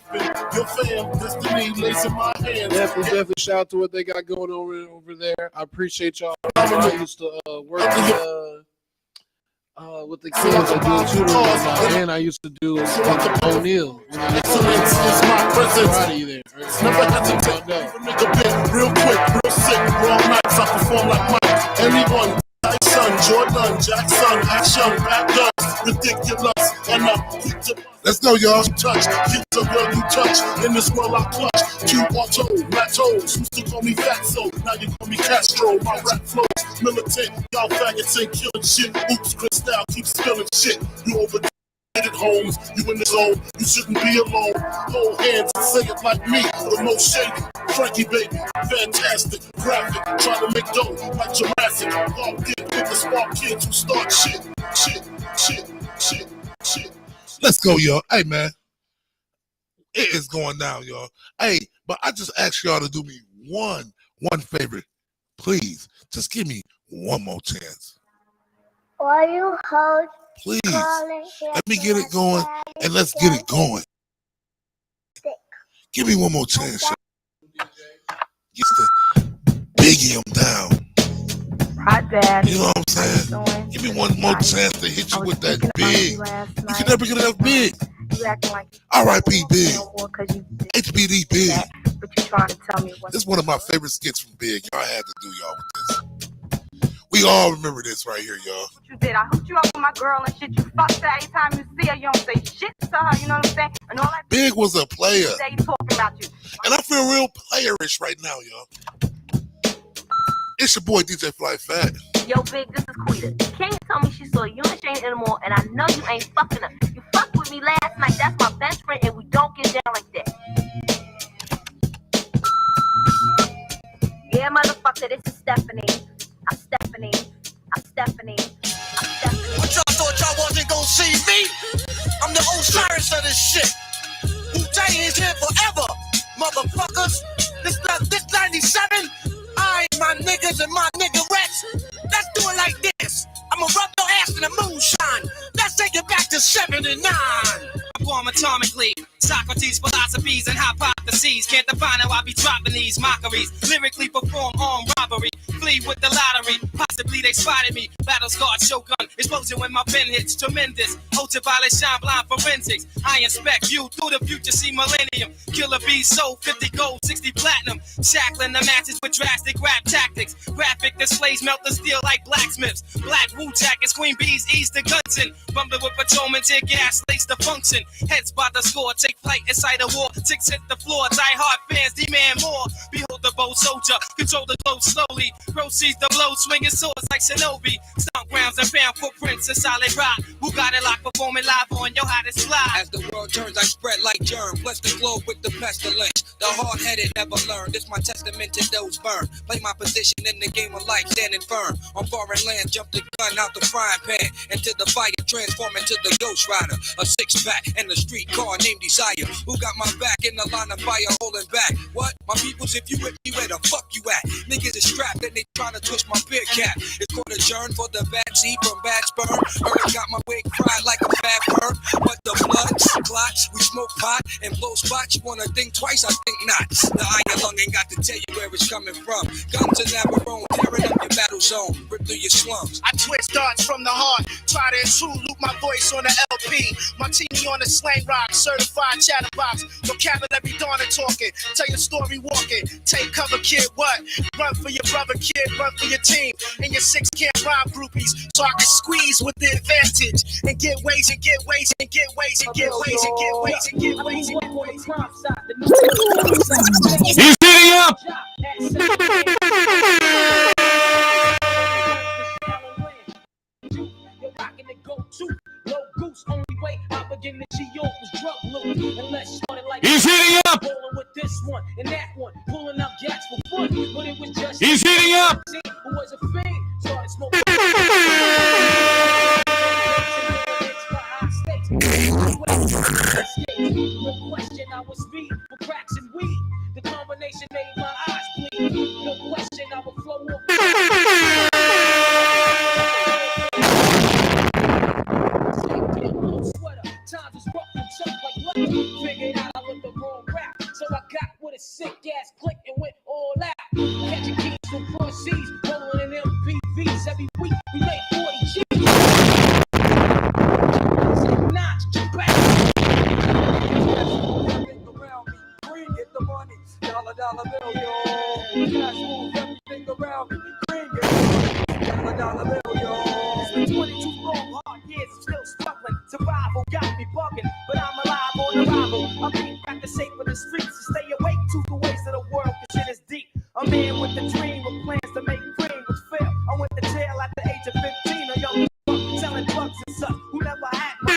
your fam. Destiny lays in my hands. Definitely shout out to what they got going over there. I appreciate y'all. I used to work with the kids. I do tutoring now, and I used to do O'Neal. Excellence is my presence. There. Never hesitate. Nigga bit real quick, real sick. Wrong nights I perform like Mike. Anyone. Tyson, Jordan, Jackson, action, back guns, ridiculous, and I'm quick to Let's go, y'all. touch. Kids a girl you touch. In this world I clutch. Two auto, Matos. Used to call me Fatso. Now you call me Castro. My rap flows militant. Y'all faggots ain't killing shit. Oops, Cristal keeps spilling shit. You overdid it, Holmes. You in the zone. You shouldn't be alone. Hold hands and say it like me. The most shady. Frankie baby. Fantastic. Graphic. Trying to make dough like Jurassic. All get with the spark kids who start shit. Shit. Let's go, y'all. Hey, man. It is going down, y'all. Hey, but I just asked y'all to do me one favor. Please, just give me one more chance. Why you hold Please, let me get it going, and let's get it going. Give me one more chance, y'all. Just to biggie him down. Hi, Dad. You know what I'm saying? Give me one more chance to hit you with that big. You can never get enough big. You acting like R.I.P. Big. you HBD Big. but you trying to tell me what. This is one of my favorite skits from Big. Y'all had to do y'all with this. We all remember this right here, y'all. What you did? I hooked you up with my girl and shit. You fucked her every time you see her. You don't say shit to her. You know what I'm saying? And all that Big was a player. they talking about you. And I feel real playerish right now, y'all. It's your boy DJ Fly Fat. Yo, Big, this is Quita. King told me she saw you and Shane anymore, and I know you ain't fucking her. You fucked with me last night. That's my best friend, and we don't get down like that. Yeah, motherfucker, this is Stephanie. I'm Stephanie. What y'all thought y'all wasn't gonna see me? I'm the Osiris of this shit. Wu-Tang is here forever, motherfuckers. This 97. I ain't my niggas and my niggerettes. Let's do it like this. I'ma rub your ass in the moonshine. Let's take it back to 79. Form atomically, Socrates' philosophies and hypotheses. Can't define how I be dropping these mockeries. Lyrically perform armed robbery. Flee with the lottery. Possibly they spotted me. Battle scarred Shogun. Explosion when my pen hits. Tremendous. Ultraviolet shine blind forensics. I inspect view through the future. See millennium. Killer bees sold 50 gold, 60 platinum. Shackling the matches with drastic rap tactics. Graphic displays melt the steel like blacksmiths. Black Wu jackets, queen bees ease the guns in. Rumbling with patrolmen, tear gas, lace the function. Heads by the score, take flight inside a war. Ticks hit the floor, die hard fans demand more. Behold the bold soldier, control the glow slowly. Proceeds the blow, swinging swords like Shinobi. Stomp grounds and found footprints in solid rock. Who got it locked, performing live on your hottest fly. As the world turns, I spread like germ. Bless the globe with the pestilence. The hard-headed never learn. This my testament to those burned. Play my position in the game of life, standing firm. On foreign land, jump the gun out the frying pan. Into the fire, transform into the Ghost Rider. A six-pack and a street car named Desire. Who got my back in the line of fire holding back? What? My peoples, if you with me, where the fuck you at? Niggas is strapped and they trying to twist my beer cap. It's called a adjourn for the bad seed from bad sperm. Earth got my wig fried like a bad bird. But the blood clots, we smoke pot and blow spots. You wanna think twice, I think not. The iron lung ain't got to tell you where it's coming from. Guns and Navarone, tearing up your battle zone. Rip through your slums. I twist darts from the heart. Try to intrude, loop my voice on the LP. Martini on the slang rock, certified chatterbox. Vocabulary dawn and talking. Tell your story walking. Take cover, kid, what? Run for your brother, kid. Run for your team. And your 6 can't rhyme groupies. So I can squeeze with the advantage. And get ways and get ways and get ways and get ways and get ways and get ways and get ways. He's hitting up! He's hitting up! He's hitting up! No question, I was speed for cracks and weed. The combination made my eyes bleed. No question, I would flow up. Times was rough and tough like leather. Figured out I was the wrong rap, so I got with a sick ass click and went all out. Catching keys from cross seas, rolling in MPVs every week. We made 40 G's. Get the money, dollar bill, yo. Cash moves everything around me. Bring it, dollar bill, yo. It's been 22 long hard years, I'm still struggling. Survival got me bugging, but I'm alive on arrival. I'm being back to shape of the streets to stay awake to the ways of the world, cause shit is deep. A man with a dream with plans to make cream, which failed. I went to jail at the age of 15, a young buck selling drugs and such, who never had my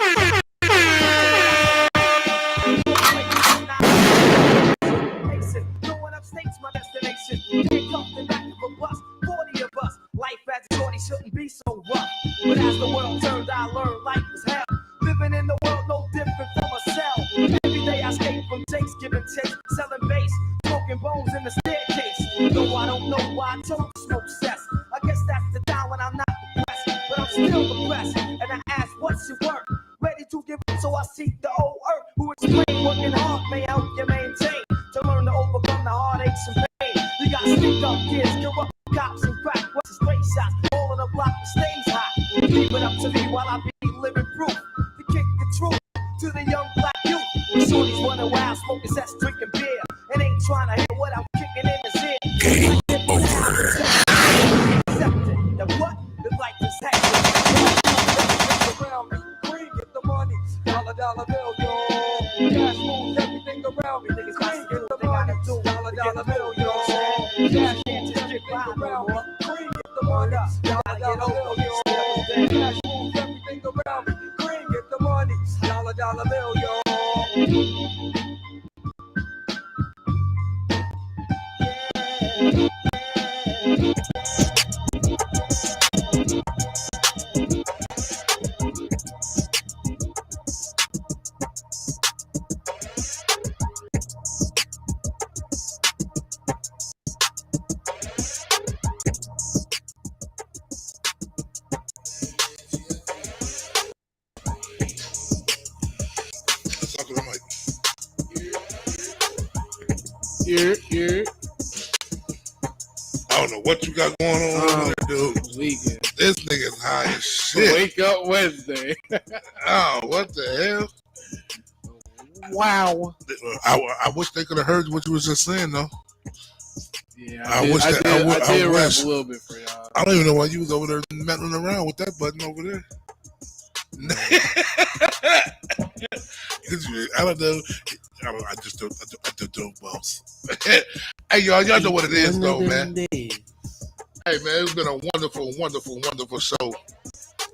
State's my destination. Handcuffed in back of a bus, 40 of us. Life as a shorty shouldn't be so rough. But as the world turned, I learned life was hell. Living in the world no different from a cell. Every day I escape from takes, giving chase, selling bass, smoking bones in the staircase. Though I don't know why I chose to smoke cess. I guess that's the time when I'm not depressed, but I'm still depressed. And I ask, what's your work? Ready to give up, so I seek the old earth who explain working hard may help you maintain. To learn to overcome the heartaches and pain. You got stick up kids, corrupt cops and crack. What's the straight shots? All of the block stays hot. Leave it up to me while I be living proof. To kick the truth to the young black youth. The shorties running wild, smoking sets, drinking beer. And ain't trying to hear what I'm kicking in his ear. Accepted that what? The life is hectic. Around me, green, get the money, dollar bill, yo. Cash moves everything around me. Niggas green, get the money, dollar bill, yo. Cash everything around me. Green, get the money, dollar bill, yo. Cash moves everything around me. Green, get the money, dollar bill, yo. Yeah. I don't know what you got going on over there, dude. Weekend. This nigga's high as shit. Wake up Wednesday. Oh, what the hell? Wow. I wish they could have heard what you was just saying, though. Yeah, I wish that I did rap wish. a little bit for y'all. I don't even know why you was over there meddling around with that button over there. I don't know. I just don't boss. Hey, y'all know what it is, though, man. Hey, man, it's been a wonderful, wonderful, wonderful show.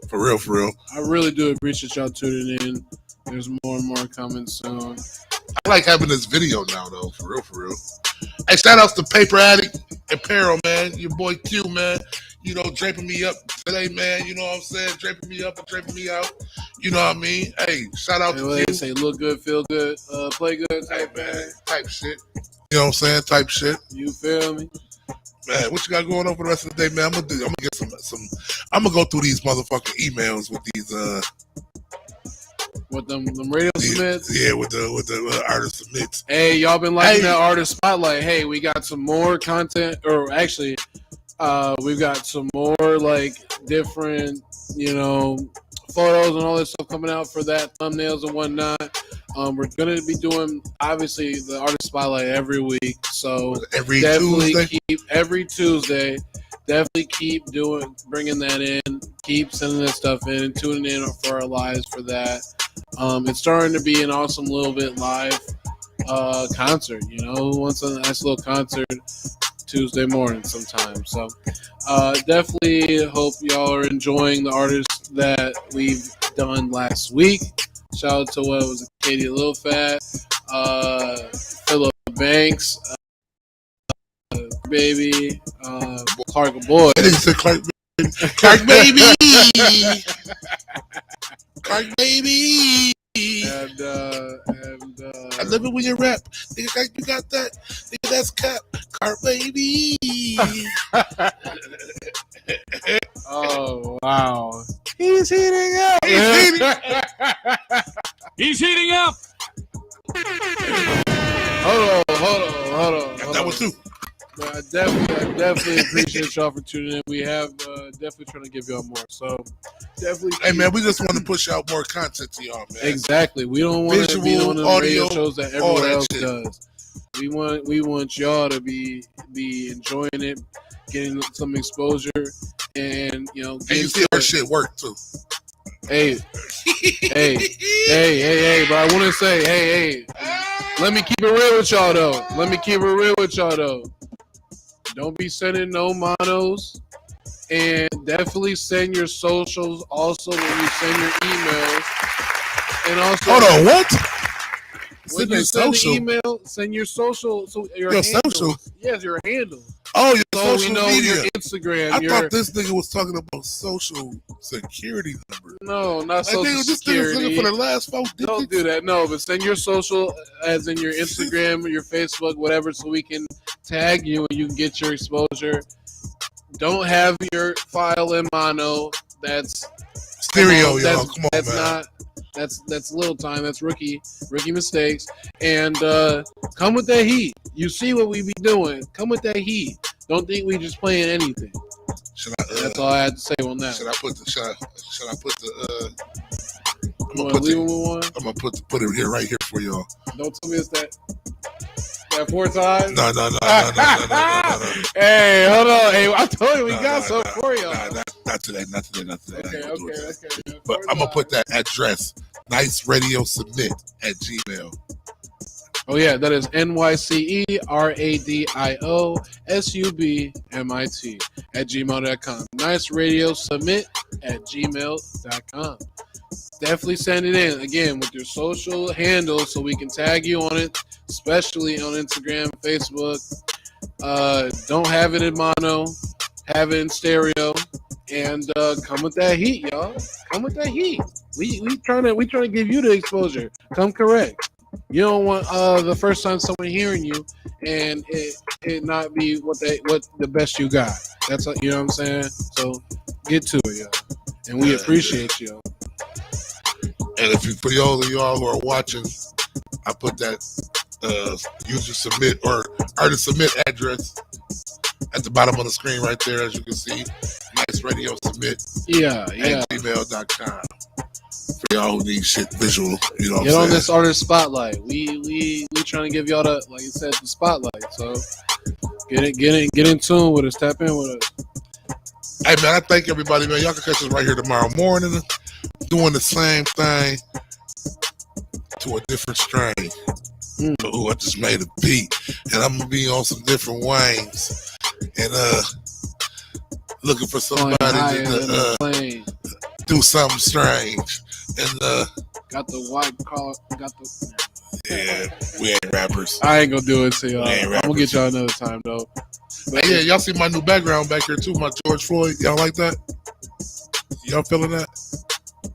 For real, for real. I really do appreciate y'all tuning in. There's more and more coming soon. I like having this video now, though. For real, for real. Hey, shout outs to Paper Addict Apparel, man. Your boy Q, man. You know, draping me up today, man. You know what I'm saying? Draping me up and draping me out. You know what I mean? Hey, shout out to Q. Say look good, feel good, play good, type man. Type shit. You know what I'm saying? Type shit. You feel me? Man, what you got going on for the rest of the day, man? I'm gonna get some. I'm gonna go through these motherfucking emails with these. With them radio submits? Yeah, with the artist submits. Hey, y'all been liking that artist spotlight. Hey, we got some more content, or actually, we've got some more like different, photos and all this stuff coming out for that, thumbnails and whatnot. We're gonna be doing obviously the artist spotlight every week, so every Tuesday. Definitely keep bringing that in. Keep sending that stuff in and tuning in for our lives for that. It's starting to be an awesome little bit live concert. Who wants a nice little concert Tuesday morning sometime? So definitely hope y'all are enjoying the artists that we've done last week. Shout out to what was it, Katie Lil Fat, Philip Banks, Baby, Clark Boy. Clark Baby. Clark Baby. And I love it when you rap. Nigga, you got that? Nigga, that's cap. Clark Baby. Oh, wow. He's heating up. He's heating up. Hold on. That was two. I definitely appreciate y'all for tuning in. We have definitely trying to give y'all more. So definitely. Hey man, we just want to push out more content to y'all, man. Exactly. We don't want to be one of the radio shows that everyone else does. We want y'all to be enjoying it, getting some exposure, and and you see our shit work too. Hey, but I want to say, hey, let me keep it real with y'all though. Don't be sending no monos, and definitely send your socials also when you send your emails. And also, hold on, what? When you send the email, send your social. So your social. Yes, your handle. Oh, your so social we know media. Your Instagram. I thought this nigga was talking about social security number. No, not social security. This nigga's looking for the last 4 digits. Don't do that. No, but send your social, as in your Instagram, your Facebook, whatever, so we can tag you and you can get your exposure. Don't have your file in mono. That's stereo, y'all. Come on, man. That's little time. That's rookie mistakes. And come with that heat. You see what we be doing. Come with that heat. Don't think we just playing anything. That's all I had to say on that. Should I put the? I'm gonna put it here right here for y'all. Don't tell me it's that 4 times. No. Hey, hold on. Hey, I told you we got something for y'all. Not today. Okay. But I'm gonna put that address, Nyce Radio Submit at Gmail. Oh yeah, that is NYCE RADIO SUBMIT at gmail.com. Nyce Radio Submit at gmail.com. Definitely send it in again with your social handles so we can tag you on it, especially on Instagram, Facebook. Don't have it in mono, have it in stereo, and come with that heat, y'all. Come with that heat. We trying to give you the exposure. Come correct. You don't want the first time someone hearing you and it not be what the best you got. That's you know what I'm saying. So get to it, y'all, and we appreciate you. And for y'all of y'all who are watching, I put that user submit or artist submit address at the bottom of the screen right there, as you can see. Nyce Radio Submit. Yeah. At gmail.com. For y'all who need shit visual, you know what I'm Get saying? on this artist spotlight. We trying to give y'all the, like you said, the spotlight. So get in tune with us. Tap in with us. Hey man, I thank everybody, man. Y'all can catch us right here tomorrow morning, doing the same thing to a different strain. I just made a beat, and I'm gonna be on some different wings, and looking for somebody to do something strange, and got the white collar, got the. Yeah, we ain't rappers. I ain't gonna do it to y'all. I'm gonna get y'all another time though. But yeah, y'all see my new background back here too, my George Floyd. Y'all like that? Y'all feeling that?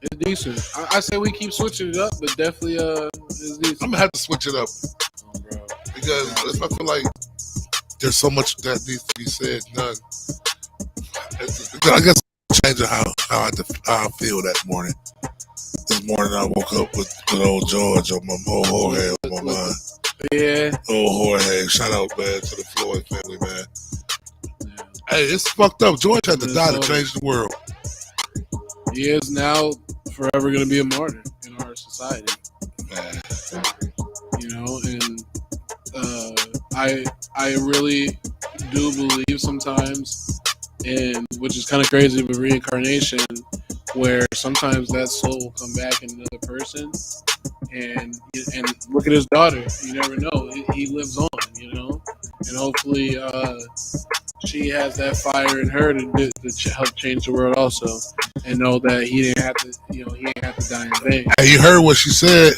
It's decent. I say we keep switching it up, but definitely it's decent. I'm gonna have to switch it up, because I feel like there's so much that needs to be said, done. I guess changing how I feel that morning. This morning I woke up with old George on my Jorge on my mind. Yeah. Old Jorge. Shout out, man, to the Floyd family, man. Yeah. Hey, it's fucked up. George had to die to change the world. He is now forever going to be a martyr in our society. Man. You know, and I really do believe sometimes in, which is kind of crazy, but reincarnation, where sometimes that soul will come back in another person, and look at his daughter. You never know. He lives on, you know, and hopefully she has that fire in her to help change the world also, and know that he didn't have to die in vain. Hey, you heard what she said?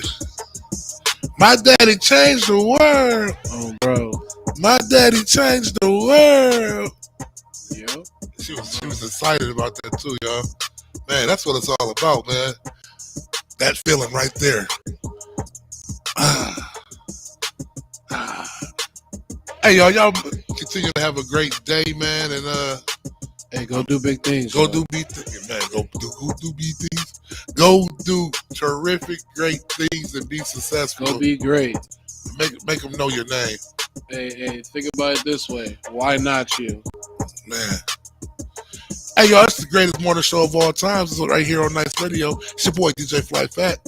My daddy changed the world. Oh, bro. My daddy changed the world. Yep. She was excited about that too, y'all. Man, that's what it's all about, man. That feeling right there. Hey, y'all continue to have a great day, man, and hey, go do big things. Go do big things, man. Go do big things. Go do terrific, great things and be successful. Go be great. Make them know your name. Hey, think about it this way. Why not you? Man. Hey, y'all, it's the greatest morning show of all time. This is right here on Nyce Radio. It's your boy, DJ Fly Fat.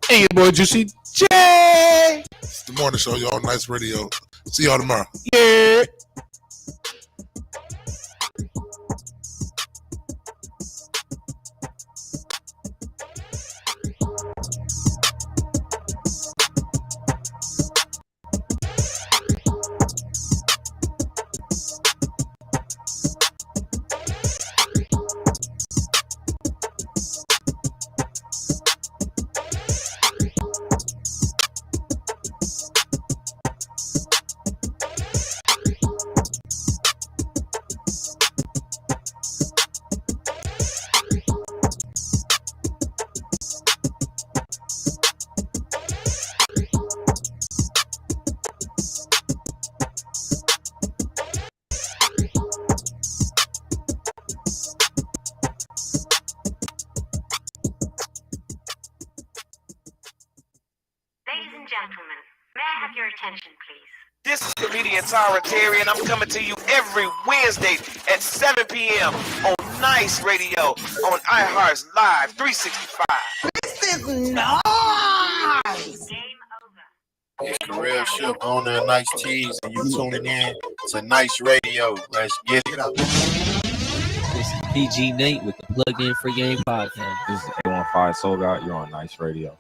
Hey, your boy, Juicy J. It's the morning show, y'all, on Nyce Radio. See y'all tomorrow. Yeah. This is comedian Tara Terry, and I'm coming to you every Wednesday at 7 p.m. on Nyce Radio on iHeart's Live 365. This is nice. It's Karel Ship, owner of Nyce Tees, and you tuning in to Nyce Radio. Let's get it up. This is PG Nate with the Plug In Free Game Podcast. This is A15 Soul God. You're on Nyce Radio.